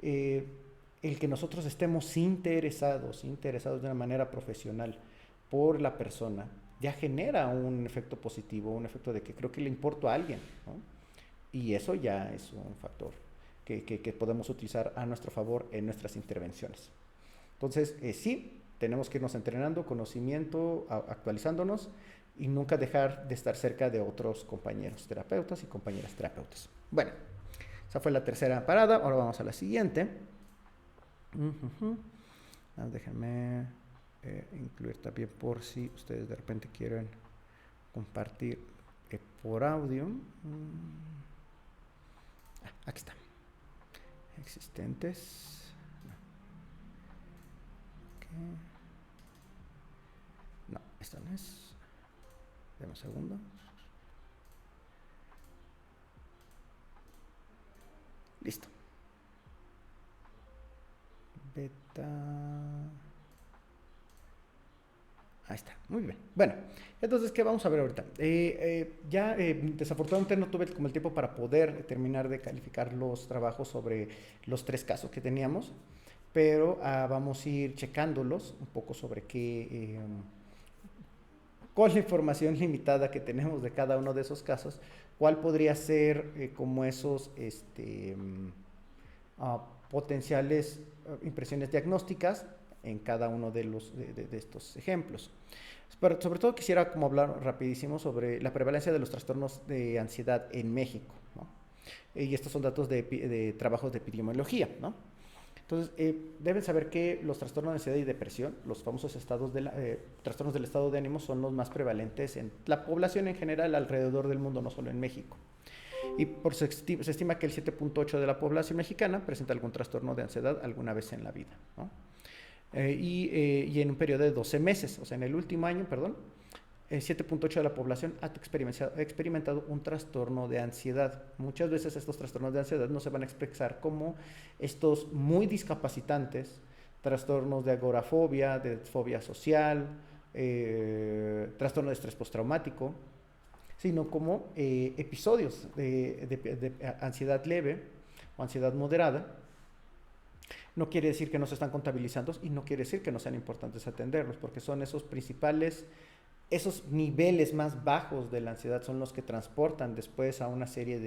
El que nosotros estemos interesados de una manera profesional por la persona, ya genera un efecto positivo, un efecto de que creo que le importo a alguien, ¿no? Y eso ya es un factor que podemos utilizar a nuestro favor en nuestras intervenciones. Entonces, sí, tenemos que irnos entrenando, conocimiento, actualizándonos y nunca dejar de estar cerca de otros compañeros terapeutas y compañeras terapeutas. Bueno, esa fue la tercera parada. Ahora vamos a la siguiente. Déjenme incluir también por si ustedes de repente quieren compartir por audio. Aquí está. Existentes. Okay. No, esta no es. Deme un segundo. Listo. Beta. Ahí está, muy bien. Bueno, entonces, ¿qué vamos a ver ahorita? Desafortunadamente no tuve como el tiempo para poder terminar de calificar los trabajos sobre los 3 casos que teníamos, pero vamos a ir checándolos un poco sobre con la información limitada que tenemos de cada uno de esos casos, cuál podría ser como esos potenciales impresiones diagnósticas en cada uno de estos ejemplos. Pero sobre todo quisiera como hablar rapidísimo sobre la prevalencia de los trastornos de ansiedad en México, ¿no? Y estos son datos de trabajos de epidemiología, ¿no? Entonces, deben saber que los trastornos de ansiedad y depresión, los famosos trastornos del estado de ánimo, son los más prevalentes en la población en general alrededor del mundo, no solo en México. Y se estima que el 7.8% de la población mexicana presenta algún trastorno de ansiedad alguna vez en la vida, ¿no? Y en un periodo de 12 meses, o sea, en el último año, el 7.8% de la población ha experimentado un trastorno de ansiedad. Muchas veces estos trastornos de ansiedad no se van a expresar como estos muy discapacitantes, trastornos de agorafobia, de fobia social, trastorno de estrés postraumático, sino como episodios de ansiedad leve o ansiedad moderada. No quiere decir que no se están contabilizando y no quiere decir que no sean importantes atenderlos, porque son esos niveles más bajos de la ansiedad son los que transportan después a una serie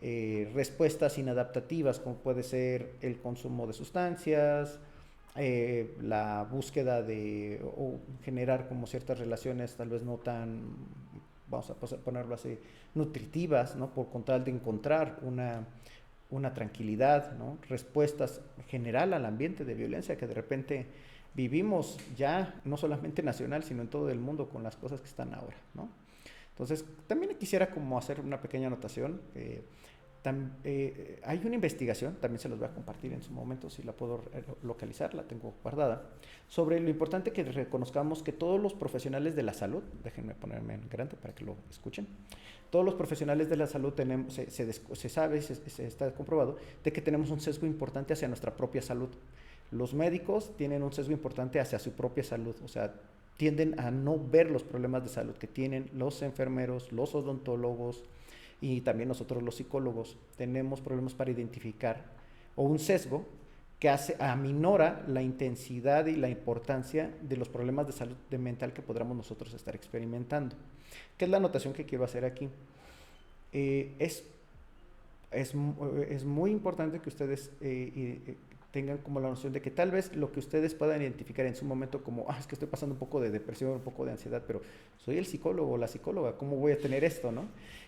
respuestas inadaptativas, como puede ser el consumo de sustancias, la búsqueda de o generar como ciertas relaciones tal vez no tan, vamos a ponerlo así, nutritivas, ¿no? Por con tal de encontrar una tranquilidad, ¿no? Respuestas en general al ambiente de violencia que de repente vivimos ya, no solamente nacional, sino en todo el mundo con las cosas que están ahora, ¿no? Entonces, también quisiera como hacer una pequeña anotación. Hay una investigación, también se los voy a compartir en su momento, si la puedo localizar, la tengo guardada, sobre lo importante que reconozcamos que todos los profesionales de la salud, déjenme ponerme en grande para que lo escuchen, todos los profesionales de la salud tenemos, se sabe, se está comprobado, de que tenemos un sesgo importante hacia nuestra propia salud. Los médicos tienen un sesgo importante hacia su propia salud, o sea, tienden a no ver los problemas de salud que tienen los enfermeros, los odontólogos y también nosotros los psicólogos. Tenemos problemas para identificar o un sesgo que aminora la intensidad y la importancia de los problemas de salud mental que podamos nosotros estar experimentando. ¿Qué es la anotación que quiero hacer aquí? Es muy importante que ustedes tengan como la noción de que tal vez lo que ustedes puedan identificar en su momento como, es que estoy pasando un poco de depresión, un poco de ansiedad, pero soy el psicólogo o la psicóloga, ¿cómo voy a tener esto, no?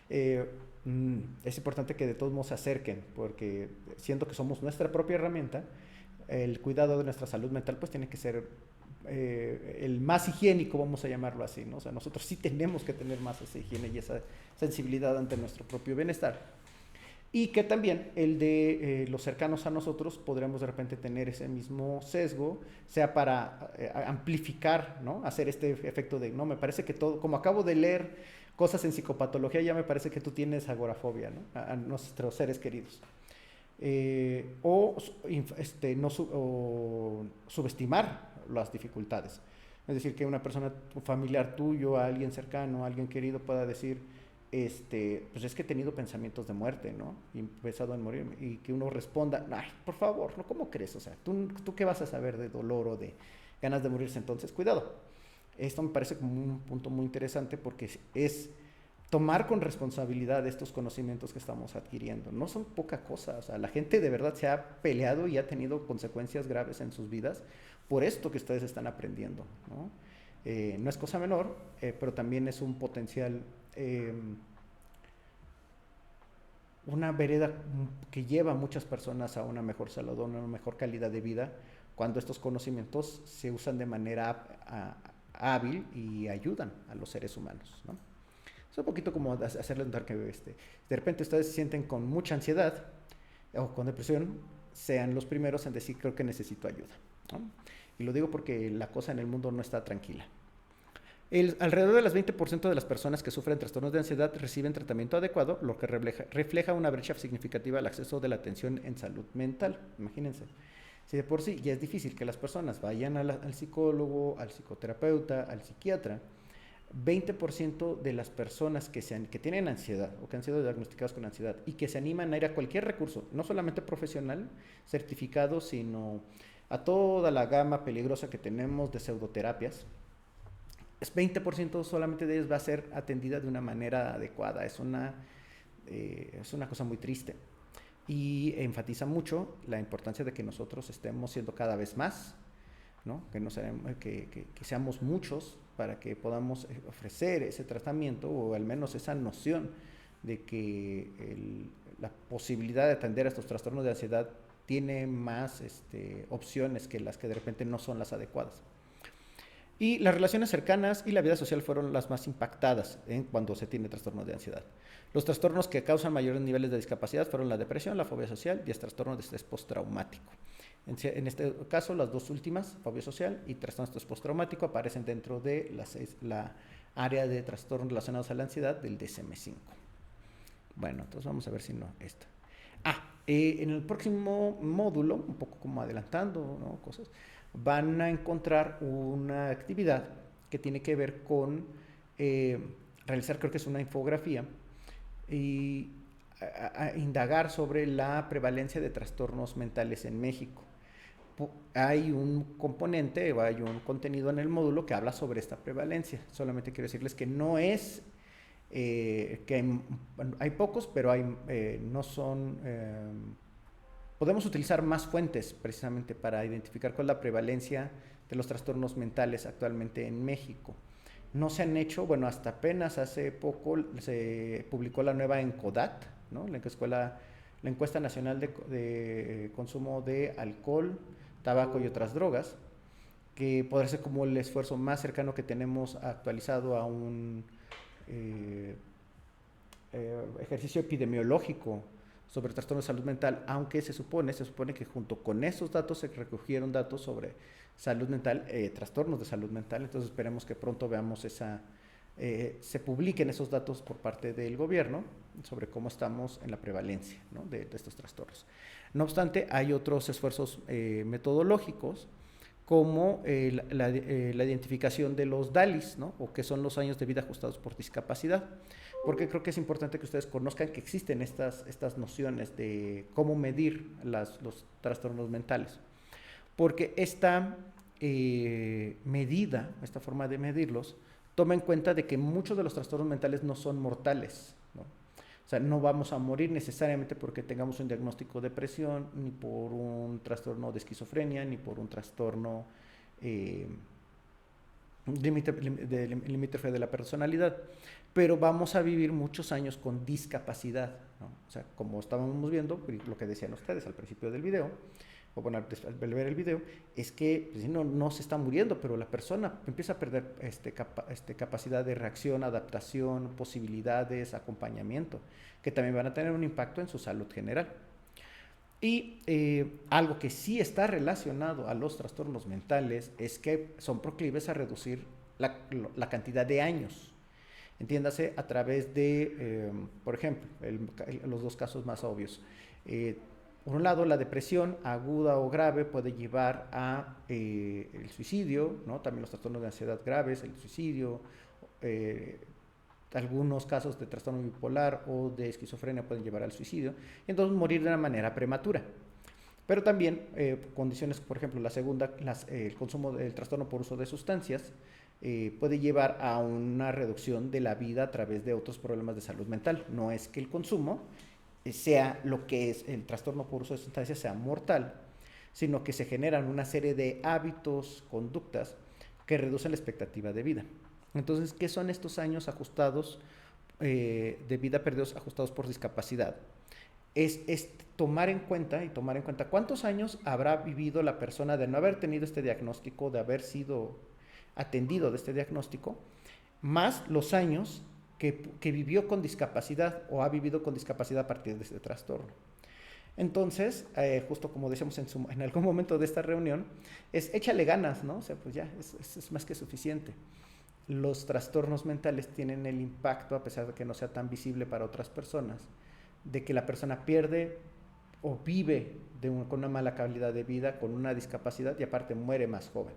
Es importante que de todos modos se acerquen, porque siendo que somos nuestra propia herramienta, el cuidado de nuestra salud mental pues tiene que ser el más higiénico, vamos a llamarlo así, ¿no? O sea, nosotros sí tenemos que tener más esa higiene y esa sensibilidad ante nuestro propio bienestar. Y que también el de los cercanos a nosotros podremos de repente tener ese mismo sesgo, sea para amplificar, ¿no? Hacer este efecto de, no, me parece que todo, como acabo de leer cosas en psicopatología, ya me parece que tú tienes agorafobia, ¿no? A nuestros seres queridos. O subestimar las dificultades. Es decir, que una persona familiar tuyo, a alguien cercano, a alguien querido pueda decir, pues es que he tenido pensamientos de muerte, ¿no? Y he pensado en morir, y que uno responda, ay, por favor, ¿no? ¿Cómo crees? O sea, ¿tú qué vas a saber de dolor o de ganas de morirse? Entonces, cuidado. Esto me parece como un punto muy interesante porque es tomar con responsabilidad estos conocimientos que estamos adquiriendo. No son poca cosa, o sea, la gente de verdad se ha peleado y ha tenido consecuencias graves en sus vidas por esto que ustedes están aprendiendo, ¿no? No es cosa menor, pero también es un potencial, una vereda que lleva a muchas personas a una mejor salud, a una mejor calidad de vida, cuando estos conocimientos se usan de manera hábil y ayudan a los seres humanos, ¿no? Es un poquito como hacerles notar que de repente ustedes se sienten con mucha ansiedad o con depresión, sean los primeros en decir, creo que necesito ayuda, ¿no? Y lo digo porque la cosa en el mundo no está tranquila. Alrededor del 20% de las personas que sufren trastornos de ansiedad reciben tratamiento adecuado, lo que refleja una brecha significativa al acceso de la atención en salud mental. Imagínense, si de por sí ya es difícil que las personas vayan al psicólogo, al psicoterapeuta, al psiquiatra, 20% de las personas que tienen ansiedad o que han sido diagnosticadas con ansiedad y que se animan a ir a cualquier recurso, no solamente profesional, certificado, sino a toda la gama peligrosa que tenemos de pseudoterapias, 20% solamente de ellos va a ser atendida de una manera adecuada. Es una cosa muy triste y enfatiza mucho la importancia de que nosotros estemos siendo cada vez más, ¿no? Que seamos muchos para que podamos ofrecer ese tratamiento o al menos esa noción de que la posibilidad de atender a estos trastornos de ansiedad tiene más opciones que las que de repente no son las adecuadas. Y las relaciones cercanas y la vida social fueron las más impactadas cuando se tiene trastornos de ansiedad. Los trastornos que causan mayores niveles de discapacidad fueron la depresión, la fobia social y el trastorno de estrés postraumático. En este caso, las dos últimas, fobia social y trastorno de estrés postraumático, aparecen dentro de la área de trastornos relacionados a la ansiedad del DSM-5. Bueno, entonces vamos a ver si no esto. En el próximo módulo, un poco como adelantando, ¿no? Cosas, van a encontrar una actividad que tiene que ver con realizar, creo que es una infografía, y a indagar sobre la prevalencia de trastornos mentales en México. Hay un componente o hay un contenido en el módulo que habla sobre esta prevalencia. Solamente quiero decirles que no es que bueno, hay pocos, pero no son... podemos utilizar más fuentes precisamente para identificar cuál es la prevalencia de los trastornos mentales actualmente en México. No se han hecho, bueno, hasta apenas hace poco se publicó la nueva ENCODAT, ¿no? La Encuesta Nacional de Consumo de Alcohol, Tabaco y otras drogas, que podrá ser como el esfuerzo más cercano que tenemos actualizado a un ejercicio epidemiológico sobre trastornos de salud mental, aunque se supone que junto con esos datos se recogieron datos sobre salud mental, trastornos de salud mental. Entonces esperemos que pronto veamos se publiquen esos datos por parte del gobierno sobre cómo estamos en la prevalencia, ¿no? de estos trastornos. No obstante, hay otros esfuerzos metodológicos como la identificación de los DALIs, ¿no? O que son los años de vida ajustados por discapacidad, porque creo que es importante que ustedes conozcan que existen estas nociones de cómo medir los trastornos mentales, porque esta esta forma de medirlos, toma en cuenta de que muchos de los trastornos mentales no son mortales, ¿no? O sea, no vamos a morir necesariamente porque tengamos un diagnóstico de depresión, ni por un trastorno de esquizofrenia, ni por un trastorno limítrofe de la personalidad, pero vamos a vivir muchos años con discapacidad, ¿no? O sea, como estábamos viendo, lo que decían ustedes al principio del video, o bueno, al ver el video, es que pues, no se está muriendo, pero la persona empieza a perder capacidad de reacción, adaptación, posibilidades, acompañamiento, que también van a tener un impacto en su salud general. Y algo que sí está relacionado a los trastornos mentales es que son proclives a reducir la cantidad de años. Entiéndase a través de, por ejemplo, los dos casos más obvios. Por un lado, la depresión aguda o grave puede llevar a el suicidio, ¿no? También los trastornos de ansiedad graves, el suicidio, algunos casos de trastorno bipolar o de esquizofrenia pueden llevar al suicidio, y entonces morir de una manera prematura. Pero también condiciones, por ejemplo, el consumo del trastorno por uso de sustancias puede llevar a una reducción de la vida a través de otros problemas de salud mental. No es que el consumo sea lo que es el trastorno por uso de sustancias sea mortal, sino que se generan una serie de hábitos, conductas que reducen la expectativa de vida. Entonces, ¿qué son estos años ajustados de vida perdidos ajustados por discapacidad? Es tomar en cuenta cuántos años habrá vivido la persona de no haber tenido este diagnóstico, de haber sido atendido de este diagnóstico, más los años que vivió con discapacidad o ha vivido con discapacidad a partir de este trastorno. Entonces, justo como decíamos en algún momento de esta reunión, échale ganas, ¿no? O sea, pues ya, es más que suficiente. Los trastornos mentales tienen el impacto, a pesar de que no sea tan visible para otras personas, de que la persona pierde o vive con una mala calidad de vida, con una discapacidad y aparte muere más joven.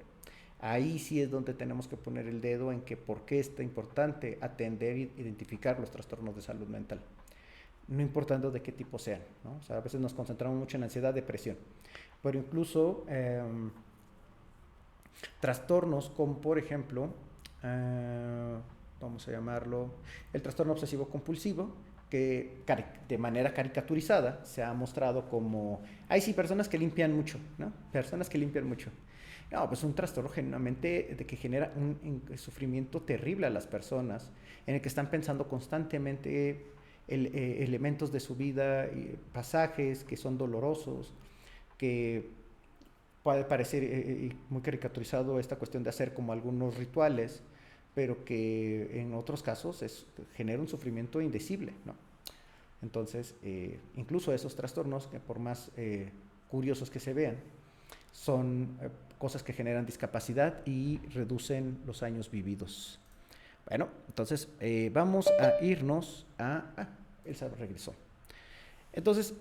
Ahí sí es donde tenemos que poner el dedo en que por qué está importante atender e identificar los trastornos de salud mental, no importando de qué tipo sean, ¿no? O sea, a veces nos concentramos mucho en ansiedad, depresión, pero incluso trastornos como, por ejemplo, vamos a llamarlo el trastorno obsesivo compulsivo, que de manera caricaturizada se ha mostrado como, sí, personas que limpian mucho, ¿no? Personas que limpian mucho. No, pues un trastorno genuinamente que genera un sufrimiento terrible a las personas, en el que están pensando constantemente elementos de su vida, pasajes que son dolorosos, que puede parecer muy caricaturizado esta cuestión de hacer como algunos rituales, pero que en otros casos genera un sufrimiento indecible, ¿no? Entonces, incluso esos trastornos, que por más curiosos que se vean, son cosas que generan discapacidad y reducen los años vividos. Bueno, entonces vamos a irnos Elsa regresó. Entonces,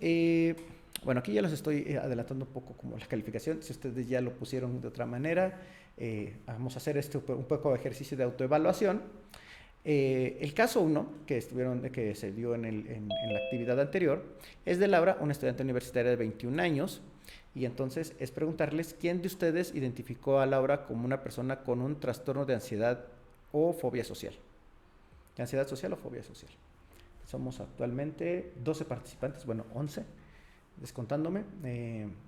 bueno, aquí ya les estoy adelantando un poco como la calificación. Si ustedes ya lo pusieron de otra manera, vamos a hacer un poco de ejercicio de autoevaluación. El caso 1, que se dio en la actividad anterior, es de Laura, una estudiante universitaria de 21 años. Y entonces es preguntarles, ¿quién de ustedes identificó a Laura como una persona con un trastorno de ansiedad o fobia social? de ansiedad social o fobia social. Somos actualmente 12 participantes, bueno, 11, descontándome.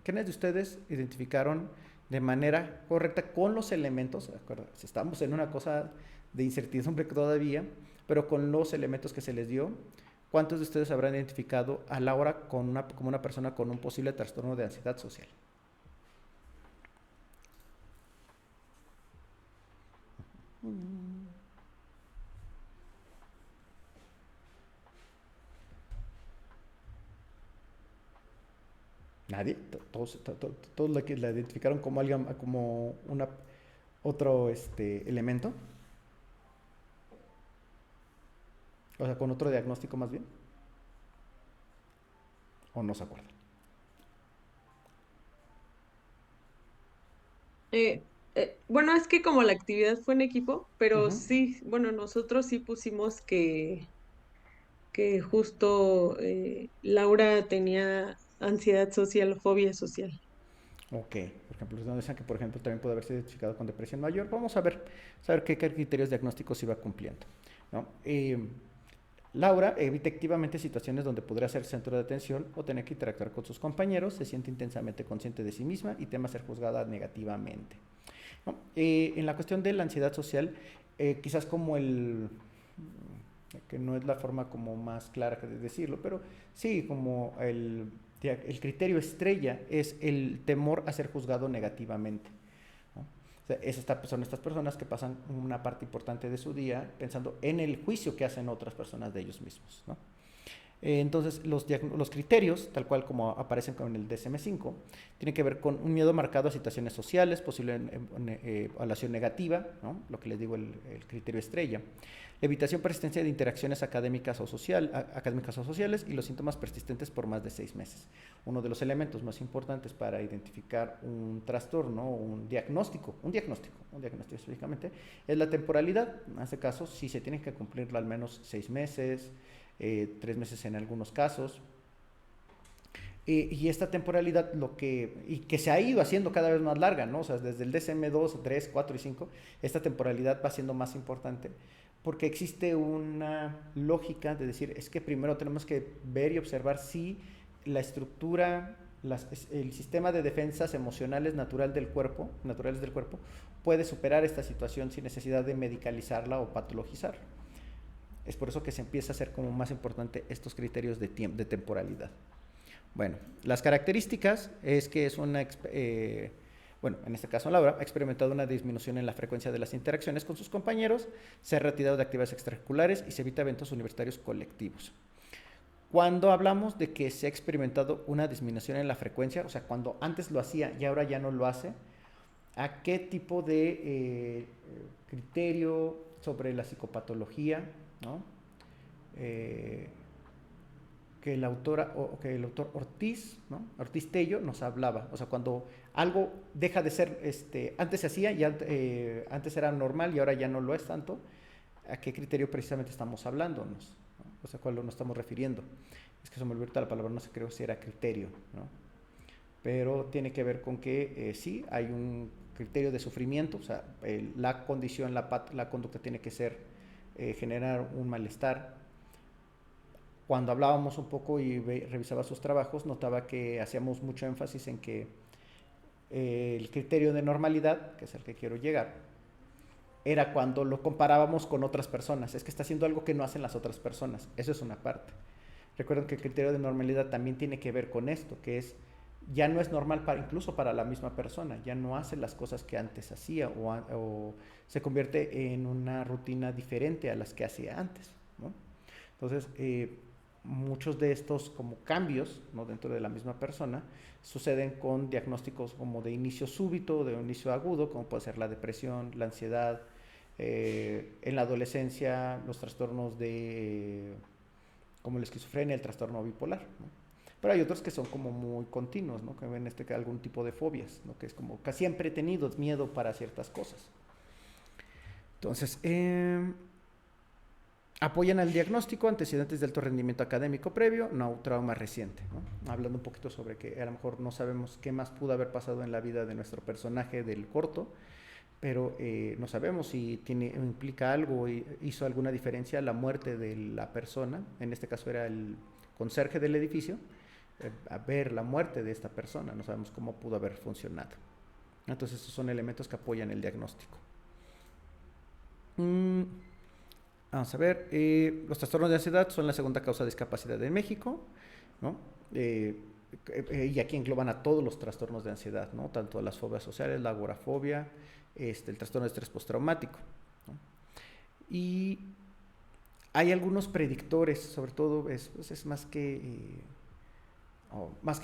¿Quiénes de ustedes identificaron de manera correcta con los elementos? Si estamos en una cosa de incertidumbre todavía, pero con los elementos que se les dio, ¿cuántos de ustedes habrán identificado a Laura como una persona con un posible trastorno de ansiedad social? Nadie. Todos la identificaron como alguien, como otro elemento. O sea, con otro diagnóstico más bien. ¿O no se acuerdan? Bueno, es que como la actividad fue en equipo, pero Ujú. sí, bueno, nosotros sí pusimos que justo Laura tenía ansiedad social, fobia social. Ok, por ejemplo, nos dicen que por ejemplo también puede haberse identificado con depresión mayor. Vamos a ver, qué criterios diagnósticos iba cumpliendo, ¿no? Laura evita activamente situaciones donde podría ser centro de atención o tener que interactuar con sus compañeros, se siente intensamente consciente de sí misma y teme a ser juzgada negativamente, ¿no? En la cuestión de la ansiedad social, quizás como que no es la forma como más clara de decirlo, pero sí, como el criterio estrella es el temor a ser juzgado negativamente, ¿no? O sea, son estas personas que pasan una parte importante de su día pensando en el juicio que hacen otras personas de ellos mismos, ¿no? Entonces, los criterios, tal cual como aparecen con el DSM-5, tienen que ver con un miedo marcado a situaciones sociales, posible evaluación negativa, ¿no? Lo que les digo, el criterio estrella, evitación persistencia de interacciones académicas o sociales y los síntomas persistentes por más de 6 meses. Uno de los elementos más importantes para identificar un trastorno o un diagnóstico específicamente, es la temporalidad. En este caso, sí se tienen que cumplirlo al menos 6 meses, 3 meses en algunos casos. Y esta temporalidad que se ha ido haciendo cada vez más larga, ¿no? O sea, desde el DSM-2, 3, 4 y 5, esta temporalidad va siendo más importante porque existe una lógica de decir, es que primero tenemos que ver y observar si la estructura, el sistema de defensas emocionales naturales del cuerpo, puede superar esta situación sin necesidad de medicalizarla o patologizarla. Es por eso que se empieza a hacer como más importante estos criterios de temporalidad. Bueno, las características es que es en este caso Laura ha experimentado una disminución en la frecuencia de las interacciones con sus compañeros, se ha retirado de actividades extracurriculares y se evita eventos universitarios colectivos. Cuando hablamos de que se ha experimentado una disminución en la frecuencia, o sea, cuando antes lo hacía y ahora ya no lo hace, ¿a qué tipo de criterio sobre la psicopatología, ¿no? Que el autor Ortiz, ¿no? Ortiz Tello nos hablaba, o sea, cuando algo deja de ser, antes se hacía y antes era normal y ahora ya no lo es tanto, ¿a qué criterio precisamente estamos hablando? ¿No? O sea, ¿cuál nos estamos refiriendo? Es que se me olvidó la palabra, no sé, creo si era criterio, ¿no? Pero tiene que ver con que sí, hay un criterio de sufrimiento, o sea, la condición, la conducta tiene que ser generar un malestar. Cuando hablábamos un poco y revisaba sus trabajos, notaba que hacíamos mucho énfasis en que el criterio de normalidad, que es el que quiero llegar, era cuando lo comparábamos con otras personas. Es que está haciendo algo que no hacen las otras personas. Eso es una parte. Recuerden que el criterio de normalidad también tiene que ver con esto, que es ya no es normal incluso para la misma persona, ya no hace las cosas que antes hacía o se convierte en una rutina diferente a las que hacía antes, ¿no? Entonces, muchos de estos como cambios, ¿no? Dentro de la misma persona suceden con diagnósticos como de inicio súbito, de inicio agudo, como puede ser la depresión, la ansiedad, en la adolescencia los trastornos como la esquizofrenia, el trastorno bipolar, ¿no? Pero hay otros que son como muy continuos, ¿no? Que ven algún tipo de fobias, ¿no? Que es como que siempre he tenido miedo para ciertas cosas. Entonces, apoyan al diagnóstico, antecedentes de alto rendimiento académico previo, no trauma reciente, ¿no? Hablando un poquito sobre que a lo mejor no sabemos qué más pudo haber pasado en la vida de nuestro personaje del corto, pero no sabemos si implica algo, hizo alguna diferencia la muerte de la persona, en este caso era el conserje del edificio, a ver la muerte de esta persona, no sabemos cómo pudo haber funcionado. Entonces esos son elementos que apoyan el diagnóstico. Vamos a ver, los trastornos de ansiedad son la segunda causa de discapacidad en México, ¿no? Y aquí engloban a todos los trastornos de ansiedad, ¿no? Tanto las fobias sociales, la agorafobia, el trastorno de estrés postraumático, ¿no? Y hay algunos predictores, sobre todo es más que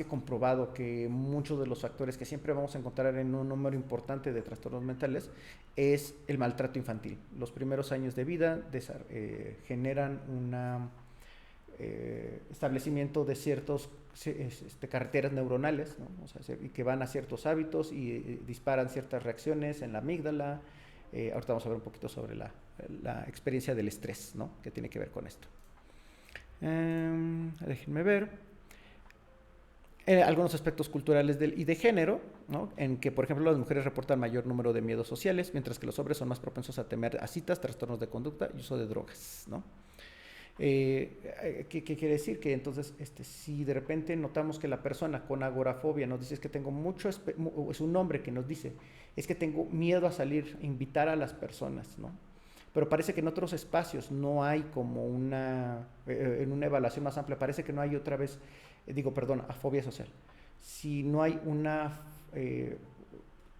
comprobado que muchos de los factores que siempre vamos a encontrar en un número importante de trastornos mentales es el maltrato infantil. Los primeros años de vida generan un establecimiento de ciertos carreteras neuronales, ¿no? O sea, y que van a ciertos hábitos y disparan ciertas reacciones en la amígdala. Ahorita vamos a ver un poquito sobre la experiencia del estrés, ¿no? Que tiene que ver con esto. Déjenme ver. Algunos aspectos culturales y de género, ¿no? En que, por ejemplo, las mujeres reportan mayor número de miedos sociales, mientras que los hombres son más propensos a temer a citas, trastornos de conducta y uso de drogas, ¿no? ¿Qué quiere decir? Que entonces, si de repente notamos que la persona con agorafobia nos dice es que tengo es un hombre que nos dice, es que tengo miedo a salir, invitar a las personas, ¿no? Pero parece que en otros espacios no hay como en una evaluación más amplia, parece que no hay otra vez, a fobia social. Si no hay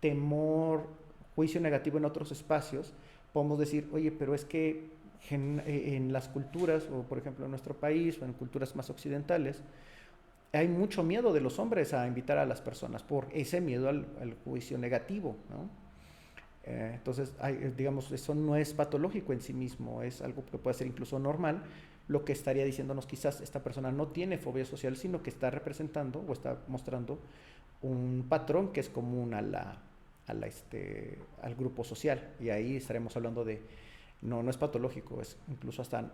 temor, juicio negativo en otros espacios, podemos decir, oye, pero es que en las culturas, o por ejemplo en nuestro país, o en culturas más occidentales, hay mucho miedo de los hombres a invitar a las personas por ese miedo al juicio negativo, ¿no? Entonces, digamos, eso no es patológico en sí mismo, es algo que puede ser incluso normal, lo que estaría diciéndonos quizás esta persona no tiene fobia social, sino que está representando o está mostrando un patrón que es común al grupo social, y ahí estaremos hablando de, no es patológico, es incluso hasta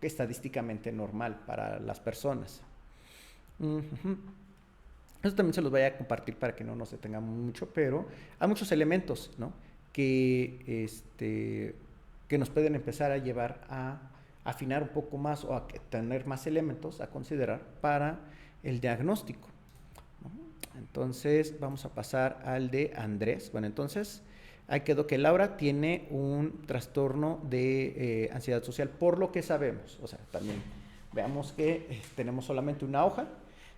estadísticamente normal para las personas. Eso también se los voy a compartir para que no nos detengamos mucho, pero hay muchos elementos, ¿no? que nos pueden empezar a llevar a afinar un poco más o a tener más elementos a considerar para el diagnóstico, ¿no? Entonces vamos a pasar al de Andrés. Bueno, entonces ahí quedó que Laura tiene un trastorno de ansiedad social, por lo que sabemos. O sea, también veamos que tenemos solamente una hoja.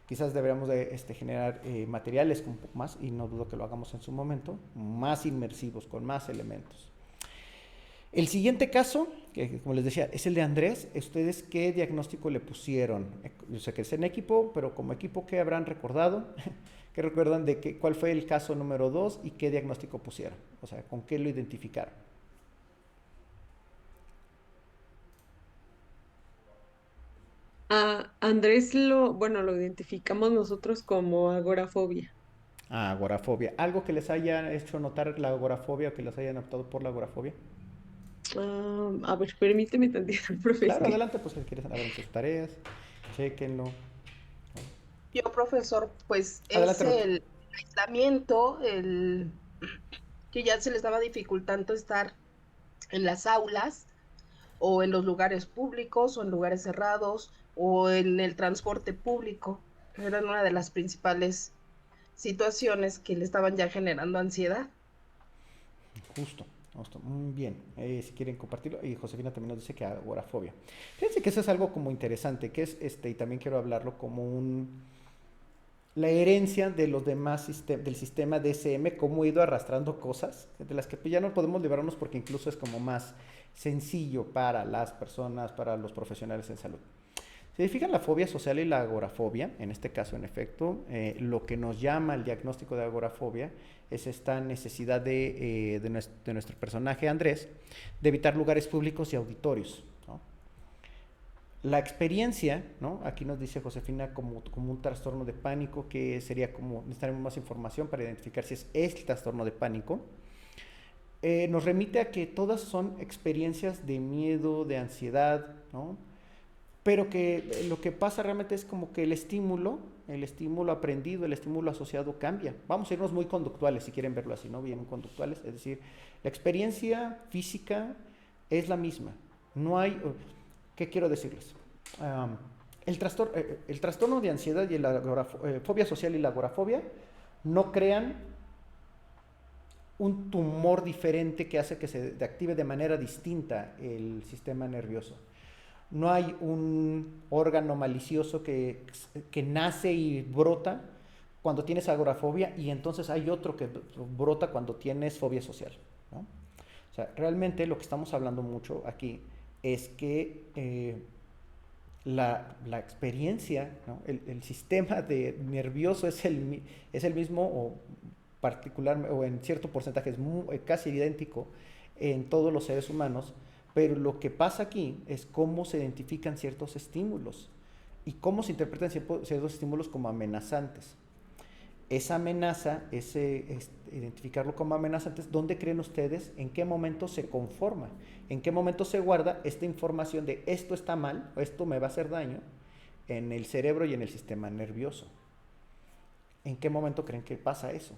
Quizás deberíamos de generar materiales un poco más, y no dudo que lo hagamos en su momento, más inmersivos, con más elementos. El siguiente caso, que como les decía, es el de Andrés. ¿Ustedes qué diagnóstico le pusieron? Yo sé que es en equipo, pero como equipo, ¿qué habrán recordado? ¿Qué recuerdan de cuál fue el caso número 2 y qué diagnóstico pusieron? O sea, ¿con qué lo identificaron? A Andrés lo identificamos nosotros como agorafobia. Agorafobia. ¿Algo que les haya hecho notar la agorafobia o que les hayan optado por la agorafobia? A ver, permíteme tantito, profe. Claro, adelante, pues si quieres ver sus tareas, chéquenlo. Yo, profesor, pues es Adelante, Ruth. el aislamiento, que ya se les estaba dificultando estar en las aulas o en los lugares públicos o en lugares cerrados o en el transporte público. Era una de las principales situaciones que le estaban ya generando ansiedad. Justo. Muy bien. Si quieren compartirlo. Y Josefina también nos dice que agorafobia. Fíjense que eso es algo como interesante, que es y también quiero hablarlo como la herencia de los demás del sistema DSM, cómo ha ido arrastrando cosas de las que ya no podemos librarnos porque incluso es como más sencillo para las personas, para los profesionales en salud. Si fijan, la fobia social y la agorafobia, en este caso, en efecto, lo que nos llama el diagnóstico de agorafobia es esta necesidad de nuestro personaje Andrés de evitar lugares públicos y auditorios, ¿no? La experiencia, ¿no? Aquí nos dice Josefina como un trastorno de pánico, que sería como, necesitaremos más información para identificar si es el trastorno de pánico. Nos remite a que todas son experiencias de miedo, de ansiedad, ¿no? pero que lo que pasa realmente es como que el estímulo aprendido, el estímulo asociado cambia. Vamos a irnos muy conductuales, si quieren verlo así, ¿no? Bien conductuales, es decir, la experiencia física es la misma. No hay, ¿qué quiero decirles? El trastorno de ansiedad y la fobia social y la agorafobia no crean un tumor diferente que hace que se active de manera distinta el sistema nervioso. No hay un órgano malicioso que nace y brota cuando tienes agorafobia y entonces hay otro que brota cuando tienes fobia social, ¿no? O sea, realmente lo que estamos hablando mucho aquí es que la experiencia, ¿no? El sistema nervioso es el mismo o particular o en cierto porcentaje es casi idéntico en todos los seres humanos, pero lo que pasa aquí es cómo se identifican ciertos estímulos y cómo se interpretan ciertos estímulos como amenazantes. Esa amenaza, identificarlo como amenazantes, ¿dónde creen ustedes? ¿En qué momento se conforma? ¿En qué momento se guarda esta información de esto está mal o esto me va a hacer daño en el cerebro y en el sistema nervioso? ¿En qué momento creen que pasa eso?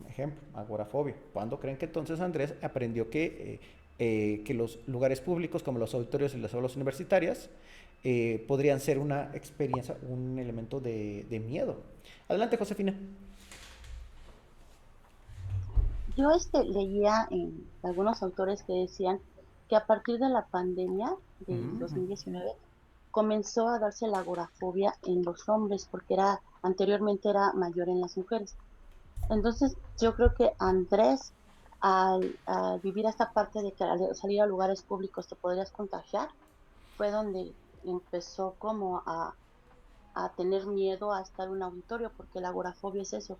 Ejemplo, agorafobia. ¿Cuándo creen que entonces Andrés aprendió que los lugares públicos como los auditorios y las aulas universitarias podrían ser una experiencia, un elemento de miedo? Adelante, Josefina. Yo leía en algunos autores que decían que a partir de la pandemia del 2019 comenzó a darse la agorafobia en los hombres porque anteriormente era mayor en las mujeres. Entonces yo creo que Andrés, al vivir esta parte de que al salir a lugares públicos te podrías contagiar, fue donde empezó como a tener miedo a estar en un auditorio, porque la agorafobia es eso,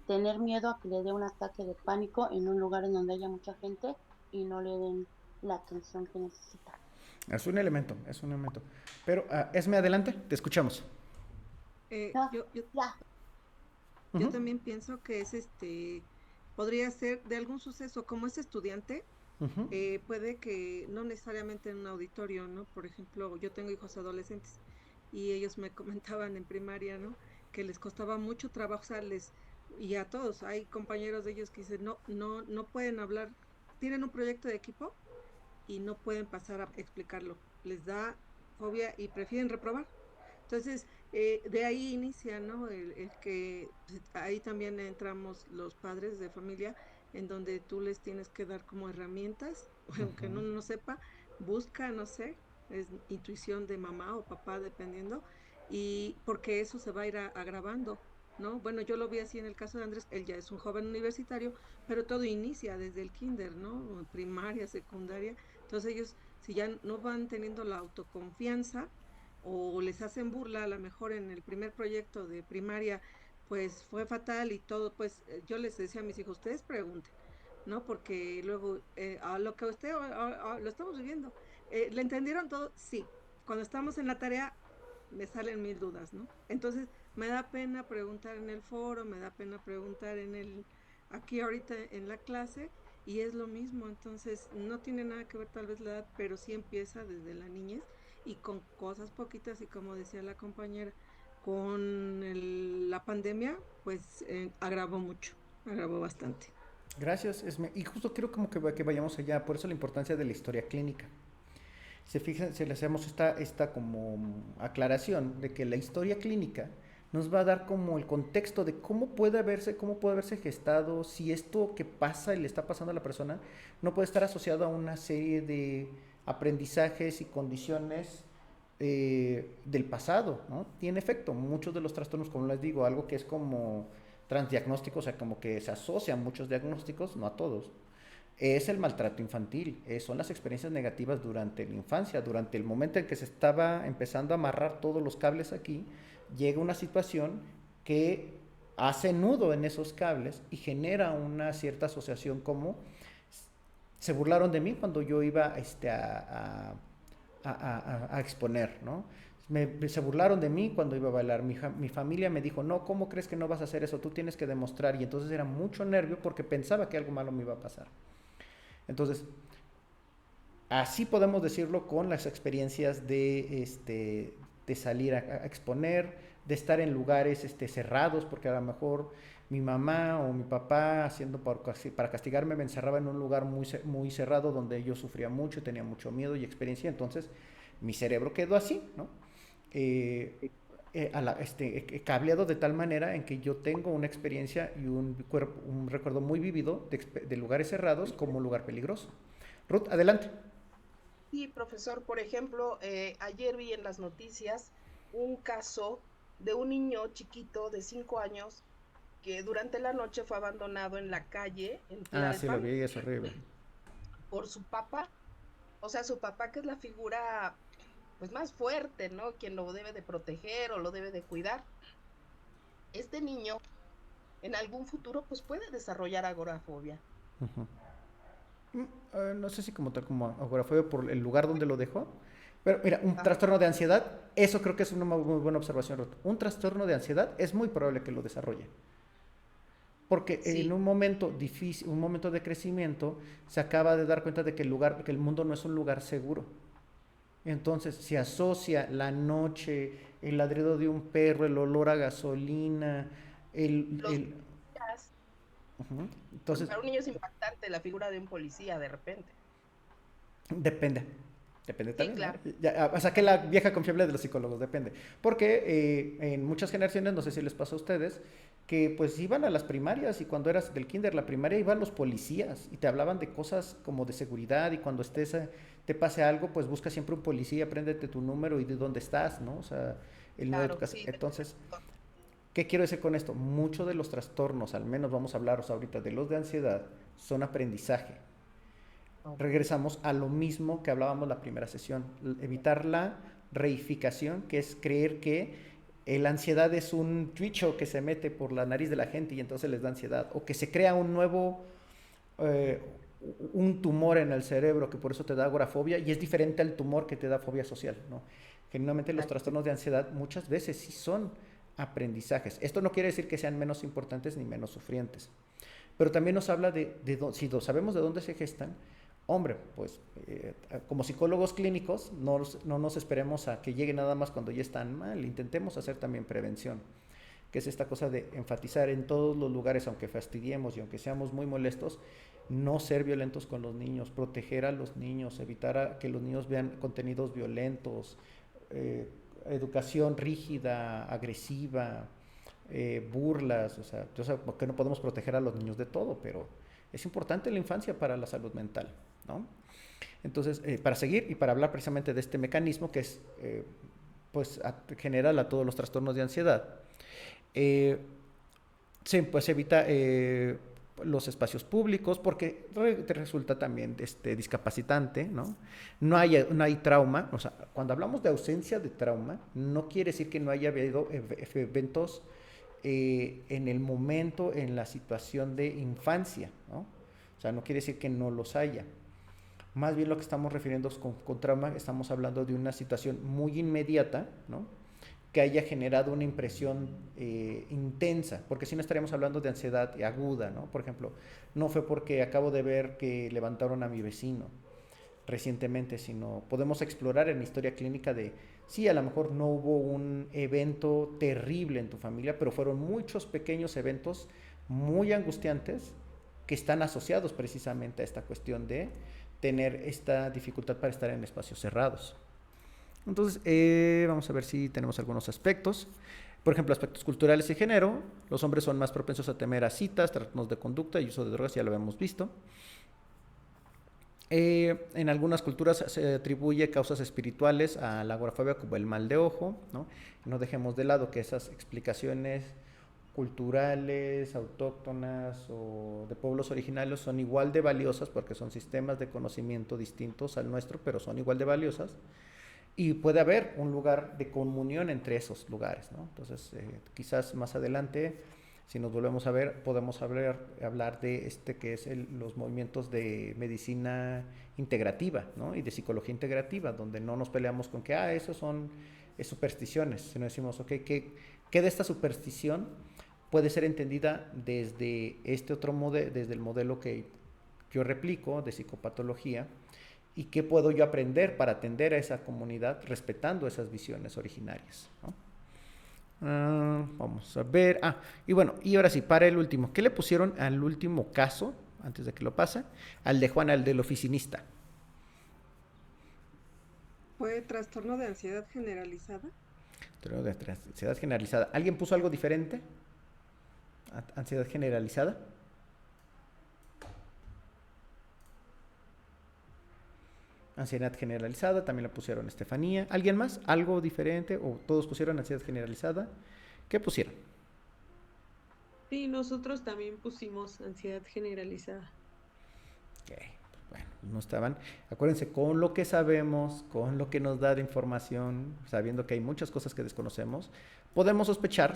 tener miedo a que le dé un ataque de pánico en un lugar en donde haya mucha gente y no le den la atención que necesita. Es un elemento. Pero, Esme, adelante, te escuchamos. No, Yo ya. también pienso que podría ser de algún suceso, como es estudiante, puede que no necesariamente en un auditorio, ¿no? Por ejemplo, yo tengo hijos adolescentes y ellos me comentaban en primaria, ¿no? Que les costaba mucho trabajo, o sea, y a todos, hay compañeros de ellos que dicen, no pueden hablar, tienen un proyecto de equipo y no pueden pasar a explicarlo, les da fobia y prefieren reprobar. Entonces, de ahí inicia, ¿no? El que ahí también entramos los padres de familia, en donde tú les tienes que dar como herramientas, aunque no sepa, busca, no sé, es intuición de mamá o papá, dependiendo, y porque eso se va a ir agravando, ¿no? Bueno, yo lo vi así en el caso de Andrés, él ya es un joven universitario, pero todo inicia desde el kinder, ¿no? Primaria, secundaria, entonces ellos, si ya no van teniendo la autoconfianza, o les hacen burla, a lo mejor en el primer proyecto de primaria, pues fue fatal y todo, pues yo les decía a mis hijos, ustedes pregunten, ¿no? Porque luego, a lo que usted, lo estamos viviendo, ¿le entendieron todo? Sí. Cuando estamos en la tarea, me salen mil dudas, ¿no? Entonces, me da pena preguntar en el foro, me da pena preguntar aquí ahorita en la clase, y es lo mismo, entonces, no tiene nada que ver tal vez la edad, pero sí empieza desde la niñez, y con cosas poquitas, y como decía la compañera, con la pandemia, pues agravó bastante. Gracias, Esme. Y justo quiero como que vayamos allá, por eso la importancia de la historia clínica. Se fijan, si le hacemos esta como aclaración de que la historia clínica nos va a dar como el contexto de cómo puede haberse gestado, si esto que pasa y le está pasando a la persona no puede estar asociado a una serie de aprendizajes y condiciones del pasado, ¿no? Tiene efecto, muchos de los trastornos, como les digo, algo que es como transdiagnóstico, o sea, como que se asocian muchos diagnósticos, no a todos, es el maltrato infantil, son las experiencias negativas durante la infancia, durante el momento en que se estaba empezando a amarrar todos los cables aquí, llega una situación que hace nudo en esos cables y genera una cierta asociación como se burlaron de mí cuando yo iba a exponer, ¿no? Se burlaron de mí cuando iba a bailar. Mi familia me dijo, no, ¿cómo crees que no vas a hacer eso? Tú tienes que demostrar. Y entonces era mucho nervio porque pensaba que algo malo me iba a pasar. Entonces, Así podemos decirlo con las experiencias de salir a exponer, de estar en lugares cerrados, porque a lo mejor mi mamá o mi papá, para castigarme, me encerraba en un lugar muy cerrado donde yo sufría mucho, tenía mucho miedo y experiencia, entonces mi cerebro quedó así, ¿no? Cableado de tal manera en que yo tengo una experiencia y un recuerdo muy vívido de lugares cerrados como un lugar peligroso. Ruth, adelante. Sí, profesor, por ejemplo, ayer vi en las noticias un caso de un niño chiquito de 5 años que durante la noche fue abandonado en la calle, en Ah, sí, lo Tlalpan, vi, es horrible. por su papá. O sea, su papá, que es la figura pues más fuerte, ¿no? Quien lo debe de proteger o lo debe de cuidar. Este niño en algún futuro pues puede desarrollar agorafobia. Uh-huh. No sé si como tal como agorafobia por el lugar donde lo dejó, pero mira, un trastorno de ansiedad, eso creo que es una muy buena observación, Ruth. Un trastorno de ansiedad es muy probable que lo desarrolle. Porque Sí, en un momento difícil, un momento de crecimiento, se acaba de dar cuenta de que el mundo no es un lugar seguro. Entonces se asocia la noche, el ladrido de un perro, el olor a gasolina, el, los el policías, uh-huh. porque Entonces para un niño es impactante la figura de un policía de repente. depende. Depende Sí, también, ¿no? claro. Ya, saqué la vieja confiable de los psicólogos, depende. Porque en muchas generaciones, no sé si les pasó a ustedes, que pues iban a las primarias y cuando eras del kinder, la primaria, iban los policías y te hablaban de cosas como de seguridad y cuando te pase algo, pues busca siempre un policía, apréndete tu número y de dónde estás, ¿no? O sea, el número de tu Claro, casa. sí, Entonces, ¿qué quiero decir con esto? Muchos de los trastornos, al menos vamos a hablaros ahorita de los de ansiedad, son aprendizaje. Regresamos a lo mismo que hablábamos la primera sesión, evitar la reificación, que es creer que la ansiedad es un bicho que se mete por la nariz de la gente y entonces les da ansiedad, o que se crea eh, un tumor en el cerebro que por eso te da agorafobia y es diferente al tumor que te da fobia social, ¿no? Generalmente los trastornos de ansiedad muchas veces sí son aprendizajes. Esto no quiere decir que sean menos importantes ni menos sufrientes, pero también nos habla si sabemos de dónde se gestan. Hombre, pues como psicólogos clínicos no nos esperemos a que llegue nada más cuando ya están mal, intentemos hacer también prevención, que es esta cosa de enfatizar en todos los lugares, aunque fastidiemos y aunque seamos muy molestos, no ser violentos con los niños, proteger a los niños, evitar que los niños vean contenidos violentos, educación rígida, agresiva, burlas, o sea, porque no podemos proteger a los niños de todo, pero es importante la infancia para la salud mental, ¿no? Entonces, para seguir y para hablar precisamente de este mecanismo que es, pues, general a todos los trastornos de ansiedad, pues evita los espacios públicos porque te resulta también discapacitante, ¿no? No hay trauma, o sea, cuando hablamos de ausencia de trauma, no quiere decir que no haya habido eventos en el momento, en la situación de infancia, ¿no? O sea, no quiere decir que no los haya. Más bien lo que estamos refiriendo con trauma, estamos hablando de una situación muy inmediata, ¿no? Que haya generado una impresión intensa, porque si no estaríamos hablando de ansiedad aguda, ¿no? Por ejemplo, no fue porque acabo de ver que levantaron a mi vecino recientemente, sino podemos explorar en la historia clínica de, sí, a lo mejor no hubo un evento terrible en tu familia, pero fueron muchos pequeños eventos muy angustiantes que están asociados precisamente a esta cuestión de tener esta dificultad para estar en espacios cerrados. Entonces, vamos a ver si tenemos algunos aspectos. Por ejemplo, aspectos culturales y género. Los hombres son más propensos a temer a citas, trastornos de conducta y uso de drogas, ya lo habíamos visto. En algunas culturas se atribuye causas espirituales a la agorafobia como el mal de ojo, ¿no? No dejemos de lado que esas explicaciones culturales, autóctonas o de pueblos originarios son igual de valiosas porque son sistemas de conocimiento distintos al nuestro, pero son igual de valiosas. Y puede haber un lugar de comunión entre esos lugares, ¿no? Entonces, quizás más adelante, si nos volvemos a ver, podemos hablar de que es los movimientos de medicina integrativa, ¿no? Y de psicología integrativa, donde no nos peleamos con que, esos son supersticiones, sino decimos, ok, ¿qué de esta superstición puede ser entendida desde desde el modelo que yo replico de psicopatología, ¿Y qué puedo yo aprender para atender a esa comunidad respetando esas visiones originarias, ¿no? Vamos a ver. Y bueno, y ahora sí, para el último. ¿Qué le pusieron al último caso, antes de que lo pase? Al de Juan, al del oficinista. ¿Fue trastorno de ansiedad generalizada? Trastorno de ansiedad generalizada. ¿Alguien puso algo diferente? ¿Ansiedad generalizada? Ansiedad generalizada, también la pusieron Estefanía. ¿Alguien más? ¿Algo diferente? ¿O todos pusieron ansiedad generalizada? ¿Qué pusieron? Sí, nosotros también pusimos ansiedad generalizada. Ok, bueno, no estaban. Acuérdense, con lo que sabemos, con lo que nos da de información, sabiendo que hay muchas cosas que desconocemos, podemos sospechar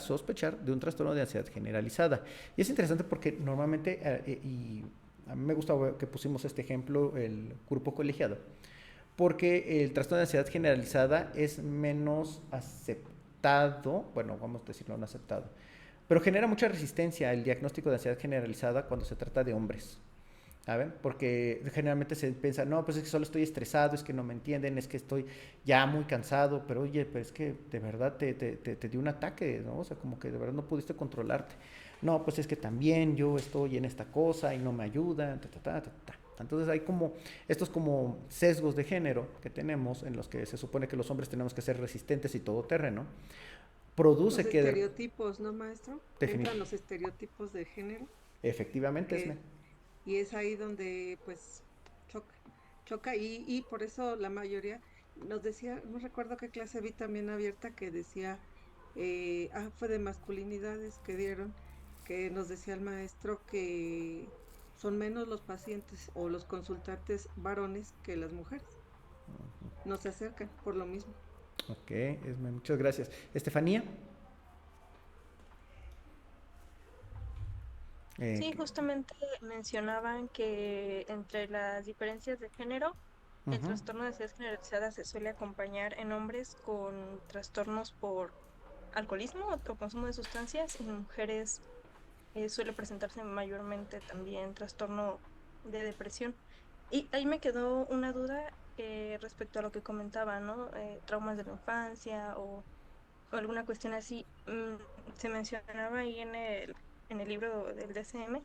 de un trastorno de ansiedad generalizada. Y es interesante porque normalmente, y a mí me gusta que pusimos este ejemplo, el grupo colegiado, porque el trastorno de ansiedad generalizada es menos aceptado, bueno, vamos a decirlo no aceptado, pero genera mucha resistencia el diagnóstico de ansiedad generalizada cuando se trata de hombres, ¿saben? Porque generalmente se piensa, no, pues es que solo estoy estresado, es que no me entienden, es que estoy ya muy cansado, pero oye, pues es que de verdad te dio un ataque, ¿no? O sea, como que de verdad no pudiste controlarte. No, pues es que también yo estoy en esta cosa y no me ayuda, Entonces hay como estos como sesgos de género que tenemos en los que se supone que los hombres tenemos que ser resistentes y todoterreno. Produce los que... estereotipos, ¿no, maestro? Entran los estereotipos de género. Efectivamente, y es ahí donde pues choca y por eso la mayoría nos decía, no recuerdo qué clase vi también abierta que decía, fue de masculinidades que dieron, que nos decía el maestro que son menos los pacientes o los consultantes varones que las mujeres. No se acercan por lo mismo. Ok, muchas gracias. Estefanía. Sí, justamente mencionaban que entre las diferencias de género, el trastorno de ansiedad generalizada se suele acompañar en hombres con trastornos por alcoholismo o consumo de sustancias, y en mujeres suele presentarse mayormente también trastorno de depresión. Y ahí me quedó una duda respecto a lo que comentaba, ¿no? Traumas de la infancia o alguna cuestión así. Se mencionaba ahí en el libro del DSM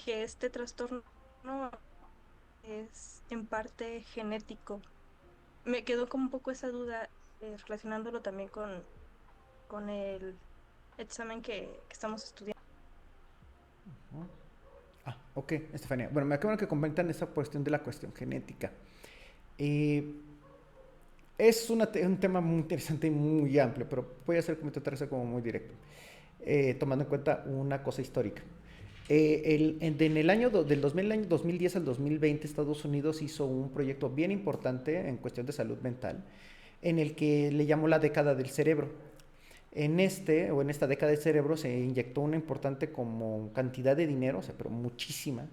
que este trastorno es en parte genético. Me quedó como un poco esa duda relacionándolo también con el examen que estamos estudiando. Ok, Estefanía. Bueno, me acaban que comentan esa cuestión de la cuestión genética. Es un tema muy interesante y muy amplio, pero voy a tratar de ser como muy directo, tomando en cuenta una cosa histórica. En el año del 2010 al 2020, Estados Unidos hizo un proyecto bien importante en cuestión de salud mental, en el que le llamó la década del cerebro. En esta década del cerebro se inyectó una importante como cantidad de dinero, o sea, pero muchísima,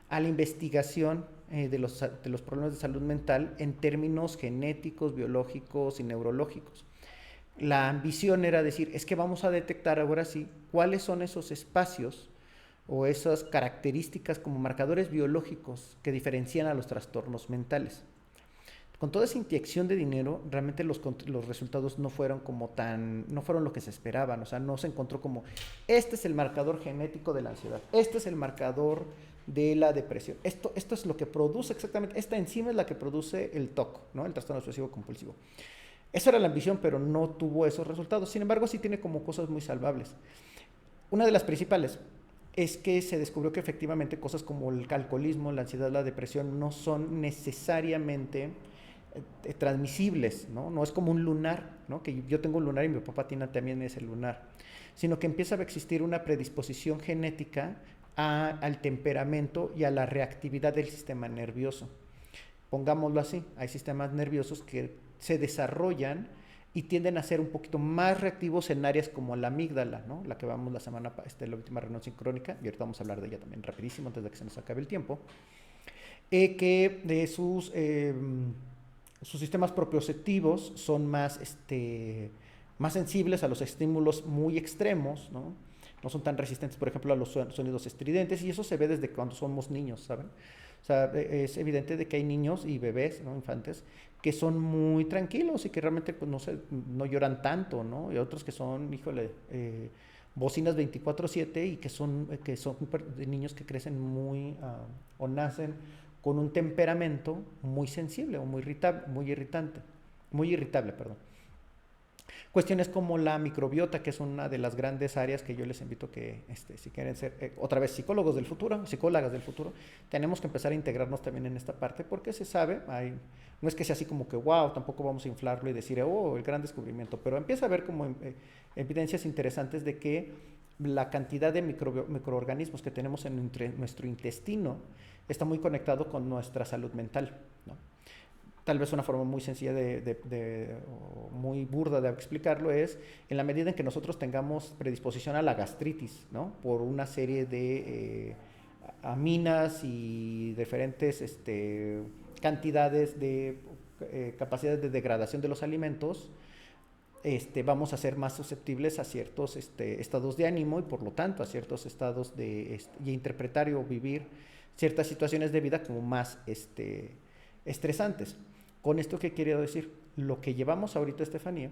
a la investigación de los problemas de salud mental en términos genéticos, biológicos y neurológicos. La ambición era decir, es que vamos a detectar ahora sí cuáles son esos espacios o esas características como marcadores biológicos que diferencian a los trastornos mentales. Con toda esa inyección de dinero, realmente los resultados no fueron lo que se esperaban, o sea, no se encontró como, este es el marcador genético de la ansiedad, este es el marcador de la depresión, esto es lo que produce exactamente, esta enzima es la que produce el TOC, ¿no? El trastorno obsesivo compulsivo. Esa era la ambición, pero no tuvo esos resultados. Sin embargo, sí tiene como cosas muy salvables. Una de las principales es que se descubrió que efectivamente cosas como el alcoholismo, la ansiedad, la depresión no son necesariamente transmisibles, ¿no? No es como un lunar, ¿no? Que yo tengo un lunar y mi papá tiene también ese lunar, sino que empieza a existir una predisposición genética al temperamento y a la reactividad del sistema nervioso. Pongámoslo así, hay sistemas nerviosos que se desarrollan y tienden a ser un poquito más reactivos en áreas como la amígdala, ¿no? La que vamos la última reunión sincrónica, y ahorita vamos a hablar de ella también rapidísimo antes de que se nos acabe el tiempo, que de sus sistemas propioceptivos son más sensibles a los estímulos muy extremos, ¿no? No son tan resistentes, por ejemplo, a los sonidos estridentes, y eso se ve desde cuando somos niños, ¿saben? O sea, es evidente de que hay niños y bebés, ¿no? Infantes, que son muy tranquilos y que realmente pues, no, no lloran tanto, ¿no? Y otros que son, híjole, bocinas 24/7 y que son niños que crecen muy o nacen con un temperamento muy sensible o muy irritable, perdón. Cuestiones como la microbiota, que es una de las grandes áreas que yo les invito a que, si quieren ser, otra vez, psicólogas del futuro, tenemos que empezar a integrarnos también en esta parte, porque se sabe, no es que sea así como que, wow, tampoco vamos a inflarlo y decir, oh, el gran descubrimiento, pero empieza a haber como evidencias interesantes de que la cantidad de microorganismos que tenemos en nuestro intestino está muy conectado con nuestra salud mental, ¿no? Tal vez una forma muy sencilla o muy burda de explicarlo es en la medida en que nosotros tengamos predisposición a la gastritis, ¿no? Por una serie de aminas y diferentes cantidades de capacidades de degradación de los alimentos, vamos a ser más susceptibles a ciertos estados de ánimo y por lo tanto a ciertos estados y interpretar o vivir ciertas situaciones de vida como más estresantes. ¿Con esto qué quiero decir? Lo que llevamos ahorita, Estefanía,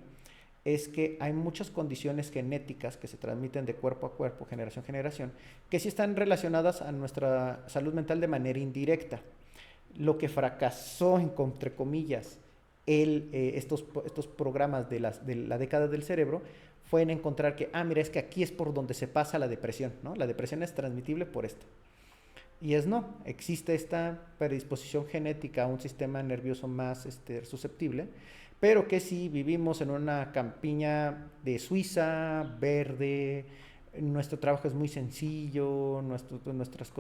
es que hay muchas condiciones genéticas que se transmiten de cuerpo a cuerpo, generación a generación, que sí están relacionadas a nuestra salud mental de manera indirecta. Lo que fracasó, entre comillas, estos programas de la década del cerebro fue en encontrar que, mira, es que aquí es por donde se pasa la depresión, ¿no? La depresión es transmitible por esto. Y existe esta predisposición genética a un sistema nervioso más susceptible, pero que si vivimos en una campiña de Suiza, verde, nuestro trabajo es muy sencillo, nuestras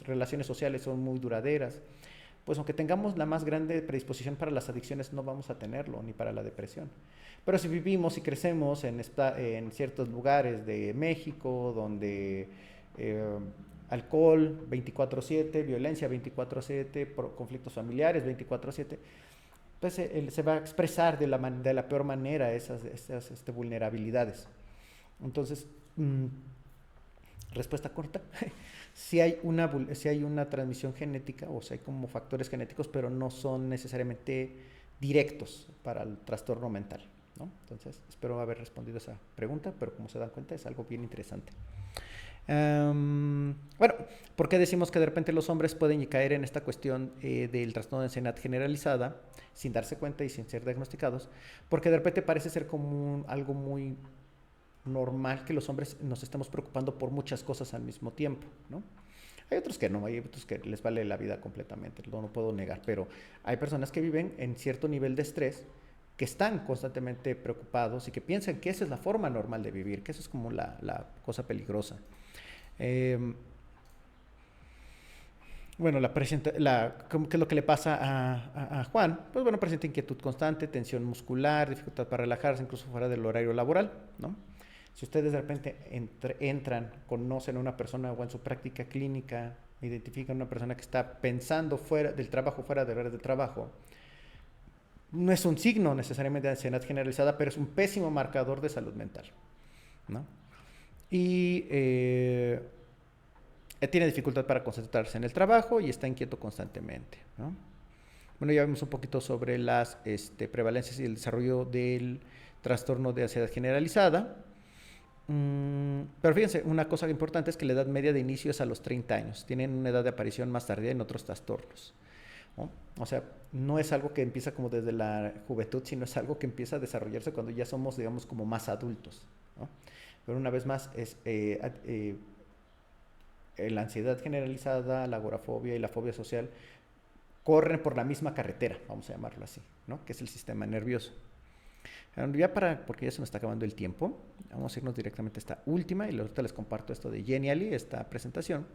relaciones sociales son muy duraderas, pues aunque tengamos la más grande predisposición para las adicciones, no vamos a tenerlo, ni para la depresión. Pero si vivimos y crecemos en ciertos lugares de México, donde alcohol 24/7, violencia 24/7, conflictos familiares 24/7, pues se va a expresar de la peor manera esas vulnerabilidades. Entonces, respuesta corta, sí hay una transmisión genética, o sea, hay como factores genéticos, pero no son necesariamente directos para el trastorno mental, ¿no? Entonces, espero haber respondido esa pregunta, pero como se dan cuenta es algo bien interesante. Bueno, ¿por qué decimos que de repente los hombres pueden caer en esta cuestión del trastorno de ansiedad generalizada sin darse cuenta y sin ser diagnosticados? Porque de repente parece ser como algo muy normal que los hombres nos estemos preocupando por muchas cosas al mismo tiempo, ¿no? Hay otros que no, hay otros que les vale la vida completamente, no puedo negar, pero hay personas que viven en cierto nivel de estrés, que están constantemente preocupados y que piensan que esa es la forma normal de vivir, que eso es como la cosa peligrosa. Bueno, ¿qué es lo que le pasa a Juan? Pues bueno, presenta inquietud constante, tensión muscular, dificultad para relajarse, incluso fuera del horario laboral, ¿no? Si ustedes de repente entran, conocen a una persona o en su práctica clínica, identifican a una persona que está pensando fuera del trabajo, fuera del horario de trabajo, no es un signo necesariamente de ansiedad generalizada, pero es un pésimo marcador de salud mental, ¿no? Y tiene dificultad para concentrarse en el trabajo y está inquieto constantemente, ¿no? Bueno, ya vimos un poquito sobre las prevalencias y el desarrollo del trastorno de ansiedad generalizada. Pero fíjense, una cosa importante es que la edad media de inicio es a los 30 años. Tienen una edad de aparición más tardía en otros trastornos, ¿no? O sea, no es algo que empieza como desde la juventud, sino es algo que empieza a desarrollarse cuando ya somos, digamos, como más adultos, ¿no? Pero una vez más, la ansiedad generalizada, la agorafobia y la fobia social corren por la misma carretera, vamos a llamarlo así, ¿no? Que es el sistema nervioso. Porque ya se nos está acabando el tiempo, vamos a irnos directamente a esta última y ahorita les comparto esto de Genially, esta presentación.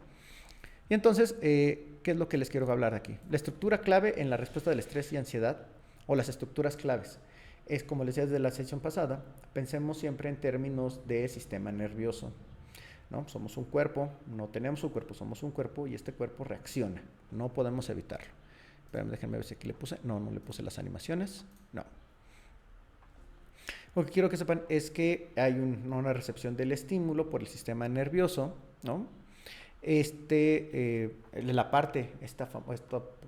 Y entonces, ¿qué es lo que les quiero hablar aquí? La estructura clave en la respuesta del estrés y ansiedad, o las estructuras claves, es, como les decía desde la sesión pasada, pensemos siempre en términos de sistema nervioso, ¿no? Somos un cuerpo, no tenemos un cuerpo, somos un cuerpo y este cuerpo reacciona, no podemos evitarlo. Espérenme, déjenme ver si aquí le puse, no le puse las animaciones, no. Lo que quiero que sepan es que hay una recepción del estímulo por el sistema nervioso, ¿no? la parte, esta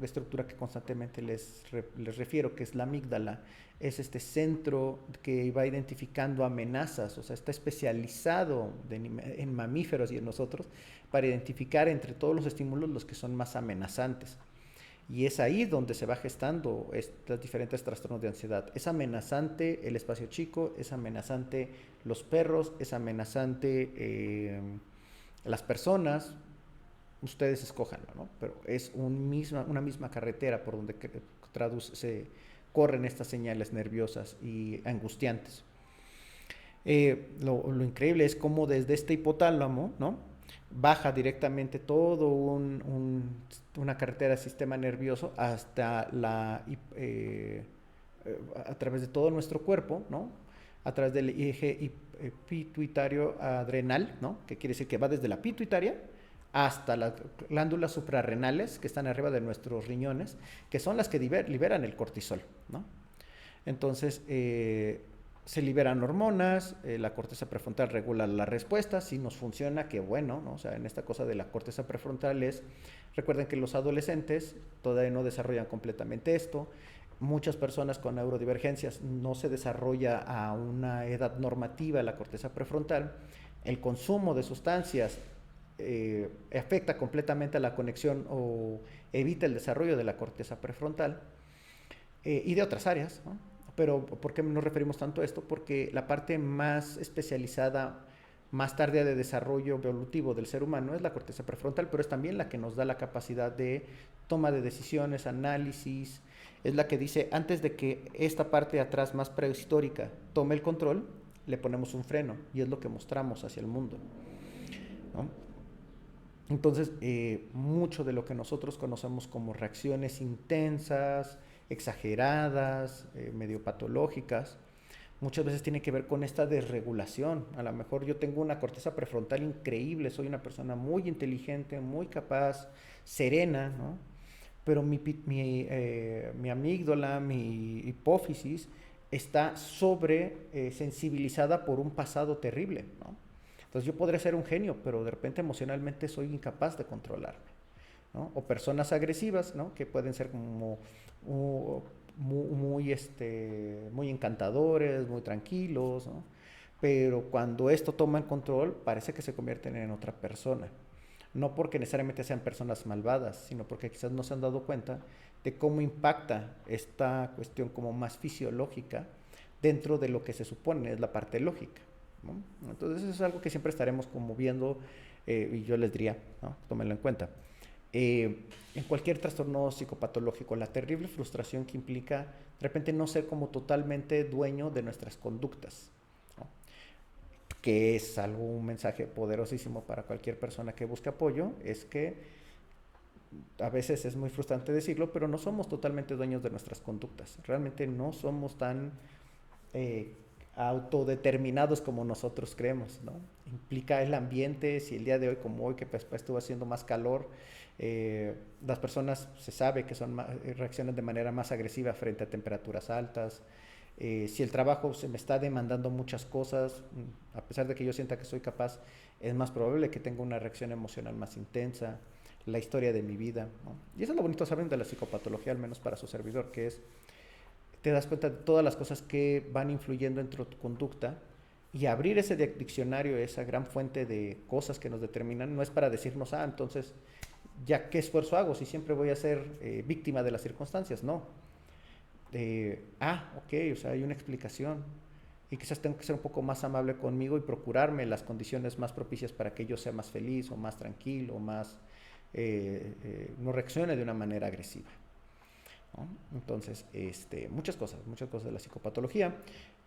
estructura que constantemente les refiero, que es la amígdala, es este centro que va identificando amenazas, o sea, está especializado en mamíferos y en nosotros para identificar entre todos los estímulos los que son más amenazantes. Y es ahí donde se va gestando estos diferentes trastornos de ansiedad. Es amenazante el espacio chico, es amenazante los perros, es amenazante las personas, ustedes escójanlo, ¿no? Pero es una misma carretera por donde se corren estas señales nerviosas y angustiantes. Lo increíble es cómo desde este hipotálamo, ¿no?, baja directamente todo una carretera del sistema nervioso hasta a través de todo nuestro cuerpo, ¿no?, a través del eje pituitario adrenal, ¿no?, que quiere decir que va desde la pituitaria hasta las glándulas suprarrenales que están arriba de nuestros riñones, que son las que liberan el cortisol, ¿no? Entonces, se liberan hormonas, la corteza prefrontal regula la respuesta, si nos funciona, qué bueno, ¿no? O sea, en esta cosa de la corteza prefrontal recuerden que los adolescentes todavía no desarrollan completamente esto, muchas personas con neurodivergencias no se desarrolla a una edad normativa la corteza prefrontal, el consumo de sustancias afecta completamente a la conexión o evita el desarrollo de la corteza prefrontal y de otras áreas, ¿no? Pero ¿por qué nos referimos tanto a esto? Porque la parte más especializada, más tardía de desarrollo evolutivo del ser humano es la corteza prefrontal, pero es también la que nos da la capacidad de toma de decisiones, análisis, es la que dice, antes de que esta parte de atrás más prehistórica tome el control, le ponemos un freno, y es lo que mostramos hacia el mundo, ¿no? Entonces, mucho de lo que nosotros conocemos como reacciones intensas, exageradas, medio patológicas, muchas veces tiene que ver con esta desregulación. A lo mejor yo tengo una corteza prefrontal increíble, soy una persona muy inteligente, muy capaz, serena, ¿no? Pero mi amígdala, mi hipófisis, está sensibilizada por un pasado terrible, ¿no? Entonces yo podría ser un genio, pero de repente emocionalmente soy incapaz de controlarme, ¿no? O personas agresivas, ¿no?, que pueden ser como muy encantadores, muy tranquilos, ¿no? Pero cuando esto toma el control, parece que se convierten en otra persona. No porque necesariamente sean personas malvadas, sino porque quizás no se han dado cuenta de cómo impacta esta cuestión como más fisiológica dentro de lo que se supone es la parte lógica, ¿no? Entonces eso es algo que siempre estaremos como viendo, y yo les diría, ¿no?, tómenlo en cuenta. En cualquier trastorno psicopatológico, la terrible frustración que implica de repente no ser como totalmente dueño de nuestras conductas, ¿no?, que es un mensaje poderosísimo para cualquier persona que busque apoyo, es que a veces es muy frustrante decirlo, pero no somos totalmente dueños de nuestras conductas, realmente no somos tan autodeterminados como nosotros creemos, ¿no? Implica el ambiente, si el día de hoy como hoy que estuvo haciendo más calor, las personas se sabe que reaccionan de manera más agresiva frente a temperaturas altas, si el trabajo se me está demandando muchas cosas, a pesar de que yo sienta que soy capaz, es más probable que tenga una reacción emocional más intensa, la historia de mi vida, ¿no? Y eso es lo bonito, saben, de la psicopatología, al menos para su servidor, que es te das cuenta de todas las cosas que van influyendo en tu conducta, y abrir ese diccionario, esa gran fuente de cosas que nos determinan, no es para decirnos, entonces, ¿ya qué esfuerzo hago si siempre voy a ser víctima de las circunstancias? No. Ok, o sea, hay una explicación, y quizás tengo que ser un poco más amable conmigo y procurarme las condiciones más propicias para que yo sea más feliz, o más tranquilo, o más, no reaccione de una manera agresiva, ¿no? Entonces, muchas cosas de la psicopatología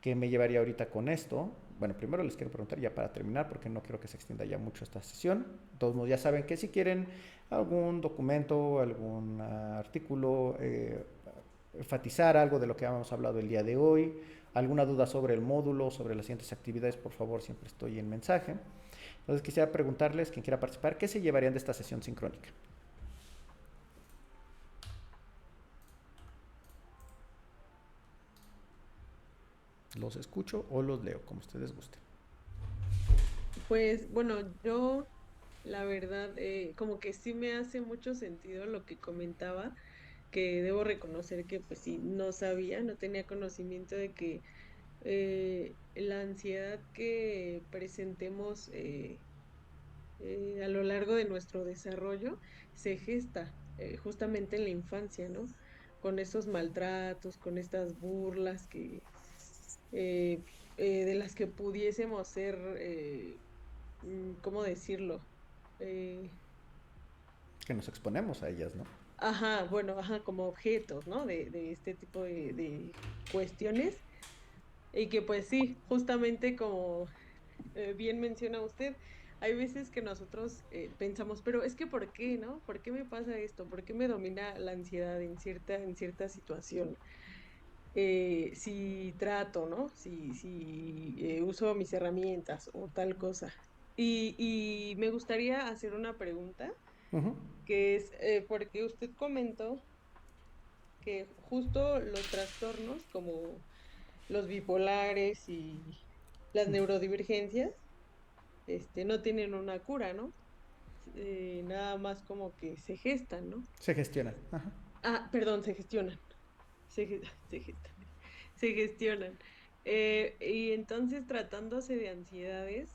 que me llevaría ahorita con esto. Bueno, primero les quiero preguntar ya para terminar, porque no quiero que se extienda ya mucho esta sesión. De todos modos, ya saben que si quieren algún documento, algún artículo, enfatizar algo de lo que hemos hablado el día de hoy, alguna duda sobre el módulo, sobre las siguientes actividades, por favor, siempre estoy en mensaje. Entonces quisiera preguntarles, quien quiera participar, ¿qué se llevarían de esta sesión sincrónica? ¿Los escucho o los leo, como ustedes gusten? Pues bueno, yo La verdad, como que sí me hace mucho sentido lo que comentaba, que debo reconocer que pues sí, no sabía, no tenía conocimiento de que la ansiedad que presentemos a lo largo de nuestro desarrollo se gesta justamente en la infancia, ¿no? Con esos maltratos, con estas burlas eh, de las que pudiésemos ser, ¿cómo decirlo? Eh, Que nos exponemos a ellas, ¿no? ajá, bueno, ajá, como objetos, ¿no? De este tipo de cuestiones. Y que pues sí, justamente como bien menciona usted, hay veces que nosotros pensamos, pero es que ¿por qué, no? ¿Por qué me pasa esto? ¿Por qué me domina la ansiedad en cierta situación? Si trato, ¿no? Si uso mis herramientas o tal cosa. Y me gustaría hacer una pregunta, Ujú. que es, porque usted comentó que justo los trastornos como los bipolares y las neurodivergencias, no tienen una cura, ¿no? Nada más como que se gestan, ¿no? Se gestionan. Ajá. Ah, perdón, se gestionan. Se gestan. Se gestionan. Y entonces, tratándose de ansiedades,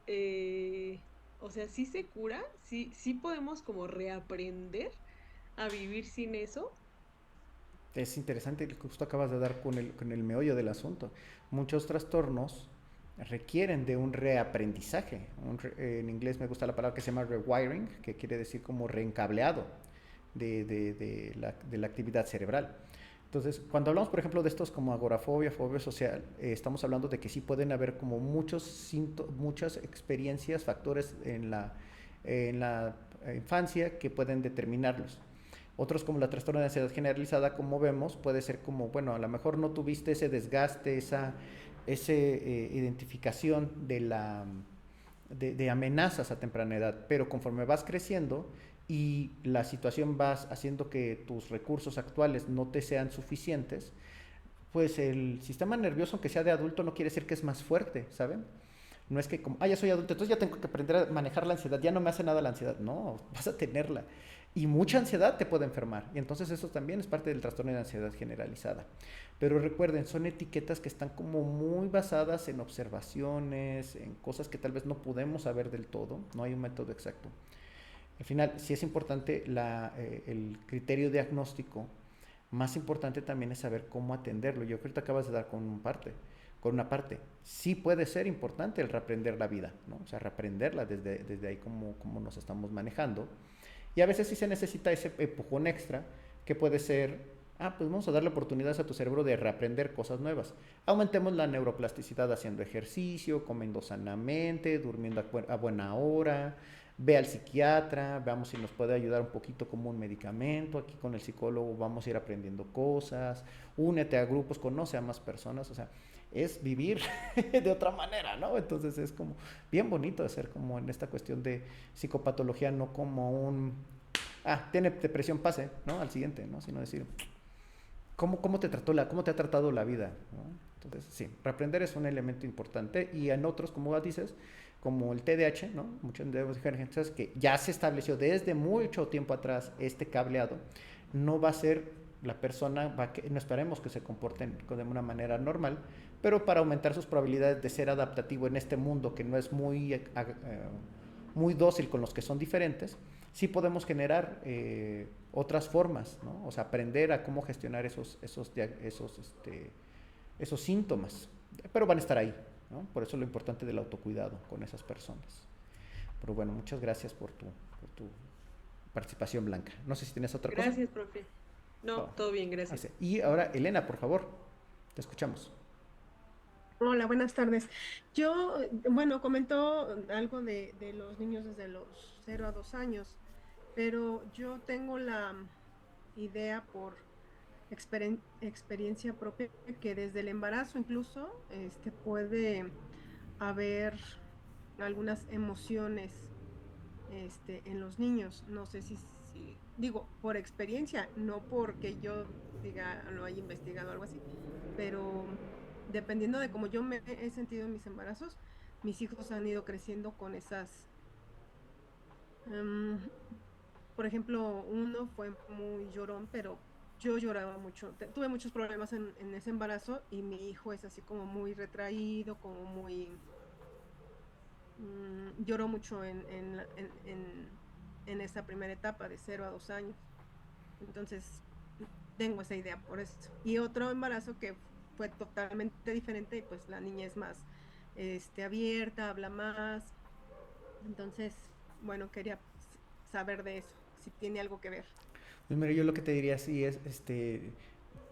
eh, o sea, sí se cura, sí podemos como reaprender a vivir sin eso. Es interesante que justo acabas de dar con el meollo del asunto. Muchos trastornos requieren de un reaprendizaje. En inglés me gusta la palabra que se llama rewiring, que quiere decir como reencableado de la actividad cerebral. Entonces, cuando hablamos, por ejemplo, de estos como agorafobia, fobia social, estamos hablando de que sí pueden haber como muchas experiencias, factores en la infancia que pueden determinarlos. Otros como la trastorno de ansiedad generalizada, como vemos, puede ser como, bueno, a lo mejor no tuviste ese desgaste, esa identificación de amenazas a temprana edad, pero conforme vas creciendo y la situación vas haciendo que tus recursos actuales no te sean suficientes, pues el sistema nervioso, aunque sea de adulto, no quiere decir que es más fuerte, ¿saben? No es que como, ya soy adulto, entonces ya tengo que aprender a manejar la ansiedad, ya no me hace nada la ansiedad. No, vas a tenerla. Y mucha ansiedad te puede enfermar. Y entonces eso también es parte del trastorno de ansiedad generalizada. Pero recuerden, son etiquetas que están como muy basadas en observaciones, en cosas que tal vez no podemos saber del todo. No hay un método exacto. Al final, sí es importante el criterio diagnóstico. Más importante también es saber cómo atenderlo. Yo creo que te acabas de dar con una parte. Sí puede ser importante el reaprender la vida, ¿no? O sea, reaprenderla desde ahí como nos estamos manejando. Y a veces sí se necesita ese empujón extra que puede ser, pues vamos a darle oportunidades a tu cerebro de reaprender cosas nuevas. Aumentemos la neuroplasticidad haciendo ejercicio, comiendo sanamente, durmiendo a buena hora, ve al psiquiatra, veamos si nos puede ayudar un poquito como un medicamento, aquí con el psicólogo vamos a ir aprendiendo cosas, únete a grupos, conoce a más personas, o sea, es vivir de otra manera, ¿no? Entonces es como bien bonito hacer como en esta cuestión de psicopatología, no como tiene depresión, pase, ¿no? Al siguiente, ¿no? Sino decir, ¿cómo te ha tratado la vida? ¿No? Entonces, sí, reaprender es un elemento importante y en otros, como dices, como el TDAH, ¿no? Muchas neurodivergencias que ya se estableció desde mucho tiempo atrás este cableado, no va a ser la persona, no esperemos que se comporten de una manera normal, pero para aumentar sus probabilidades de ser adaptativo en este mundo que no es muy dócil con los que son diferentes, sí podemos generar otras formas, ¿no? O sea, aprender a cómo gestionar esos síntomas, pero van a estar ahí, ¿no? Por eso lo importante del autocuidado con esas personas. Pero bueno, muchas gracias por tu participación, Blanca. No sé si tienes otra cosa. Gracias, profe. No, todo bien, gracias. Y ahora, Elena, por favor, te escuchamos. Hola, buenas tardes. Yo, bueno, comentó algo de los niños desde los 0 a 2 años, pero yo tengo la idea por experiencia propia que desde el embarazo incluso puede haber algunas emociones en los niños. No sé si digo por experiencia, no porque yo diga lo haya investigado o algo así, pero dependiendo de cómo yo me he sentido en mis embarazos, mis hijos han ido creciendo con esas Em, por ejemplo, uno fue muy llorón, pero yo lloraba mucho. Tuve muchos problemas en ese embarazo y mi hijo es así como muy retraído, como muy... lloró mucho en esa primera etapa de 0 a 2 años. Entonces, tengo esa idea por eso. Y otro embarazo que fue totalmente diferente y pues la niña es más abierta, habla más. Entonces, bueno, quería saber de eso, si tiene algo que ver. Pues mira, yo lo que te diría sí es,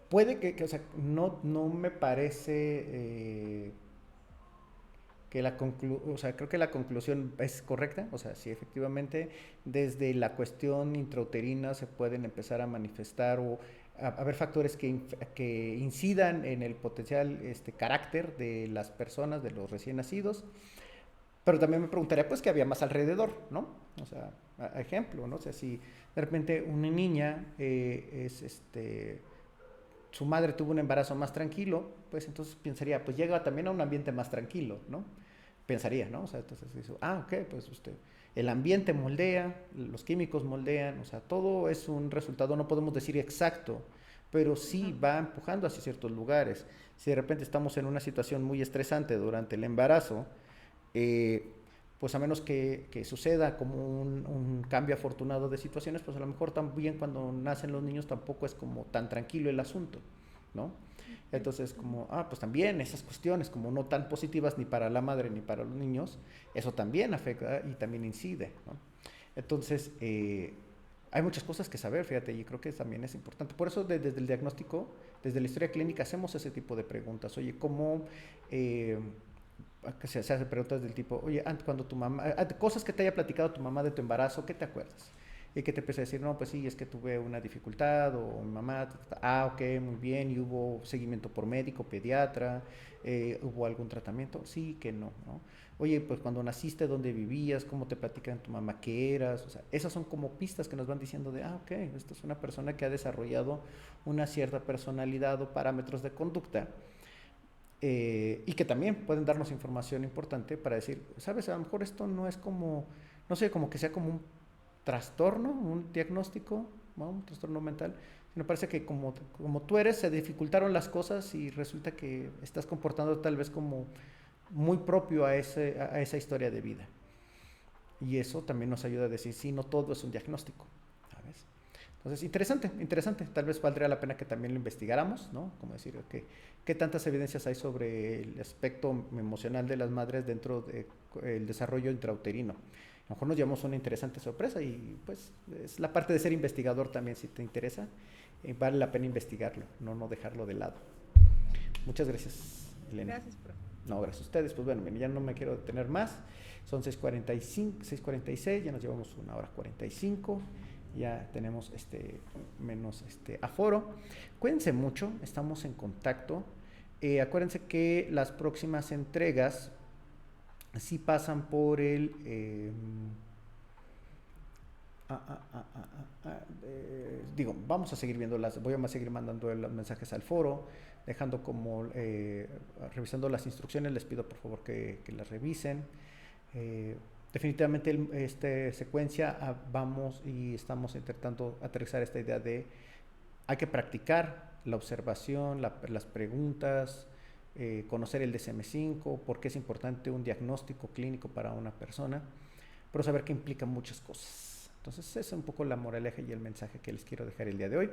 puede o sea, no me parece que o sea, creo que la conclusión es correcta, o sea, sí, efectivamente, desde la cuestión intrauterina se pueden empezar a manifestar o haber factores que incidan en el potencial carácter de las personas, de los recién nacidos, pero también me preguntaría, pues, qué había más alrededor, ¿no? O sea, ejemplo, ¿no? O sea, si de repente una niña su madre tuvo un embarazo más tranquilo, pues entonces pensaría, pues llega también a un ambiente más tranquilo, ¿no? Pensaría, ¿no? O sea, entonces dice, ok, pues el ambiente moldea, los químicos moldean, o sea, todo es un resultado, no podemos decir exacto, pero sí va empujando hacia ciertos lugares. Si de repente estamos en una situación muy estresante durante el embarazo, pues a menos que suceda como un cambio afortunado de situaciones, pues a lo mejor también cuando nacen los niños tampoco es como tan tranquilo el asunto, ¿no? Entonces como, pues también esas cuestiones como no tan positivas ni para la madre ni para los niños, eso también afecta y también incide, ¿no? Entonces, hay muchas cosas que saber, fíjate, y creo que también es importante. Por eso desde el diagnóstico, desde la historia clínica, hacemos ese tipo de preguntas. Oye, ¿cómo que se hace preguntas del tipo, oye, cuando tu mamá, cosas que te haya platicado tu mamá de tu embarazo, ¿qué te acuerdas? Y que te empieza a decir, no, pues sí, es que tuve una dificultad, o mi mamá, ok, muy bien, y hubo seguimiento por médico, pediatra, hubo algún tratamiento, sí, que no, ¿no? Oye, pues cuando naciste, ¿dónde vivías? ¿Cómo te platican tu mamá qué eras? O sea, esas son como pistas que nos van diciendo de, ok, esta es una persona que ha desarrollado una cierta personalidad o parámetros de conducta, y que también pueden darnos información importante para decir, sabes, a lo mejor esto no es como, no sé, como que sea como un trastorno, un diagnóstico, ¿no? Un trastorno mental. Me parece que como tú eres, se dificultaron las cosas y resulta que estás comportando tal vez como muy propio a esa historia de vida. Y eso también nos ayuda a decir, sí, no todo es un diagnóstico, ¿sabes? Entonces, interesante. Tal vez valdría la pena que también lo investigáramos, ¿no? Como decir, okay, ¿qué tantas evidencias hay sobre el aspecto emocional de las madres dentro del desarrollo intrauterino? A lo mejor nos llevamos una interesante sorpresa y pues es la parte de ser investigador también, si te interesa, vale la pena investigarlo, no dejarlo de lado. Muchas gracias, Elena. Gracias, profe. No, gracias a ustedes. Pues bueno, ya no me quiero detener más. Son 6:46, ya nos llevamos 1:45. Ya tenemos menos aforo. Cuídense mucho, estamos en contacto. Acuérdense que las próximas entregas sí pasan por el vamos a seguir viéndolas, voy a seguir mandando los mensajes al foro, dejando como revisando las instrucciones. Les pido por favor que las revisen. Definitivamente secuencia vamos y estamos intentando aterrizar esta idea de hay que practicar la observación, las preguntas, conocer el DSM-5, por qué es importante un diagnóstico clínico para una persona, pero saber que implica muchas cosas. Entonces esa es un poco la moraleja y el mensaje que les quiero dejar el día de hoy.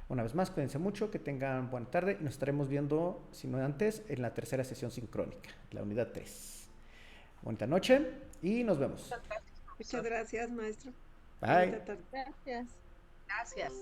Una vez más, cuídense mucho, que tengan buena tarde y nos estaremos viendo, si no antes, en la tercera sesión sincrónica, la unidad 3. Bonita noche y nos vemos. Muchas gracias, maestro. Bye. Bonita tarde. Gracias. Gracias.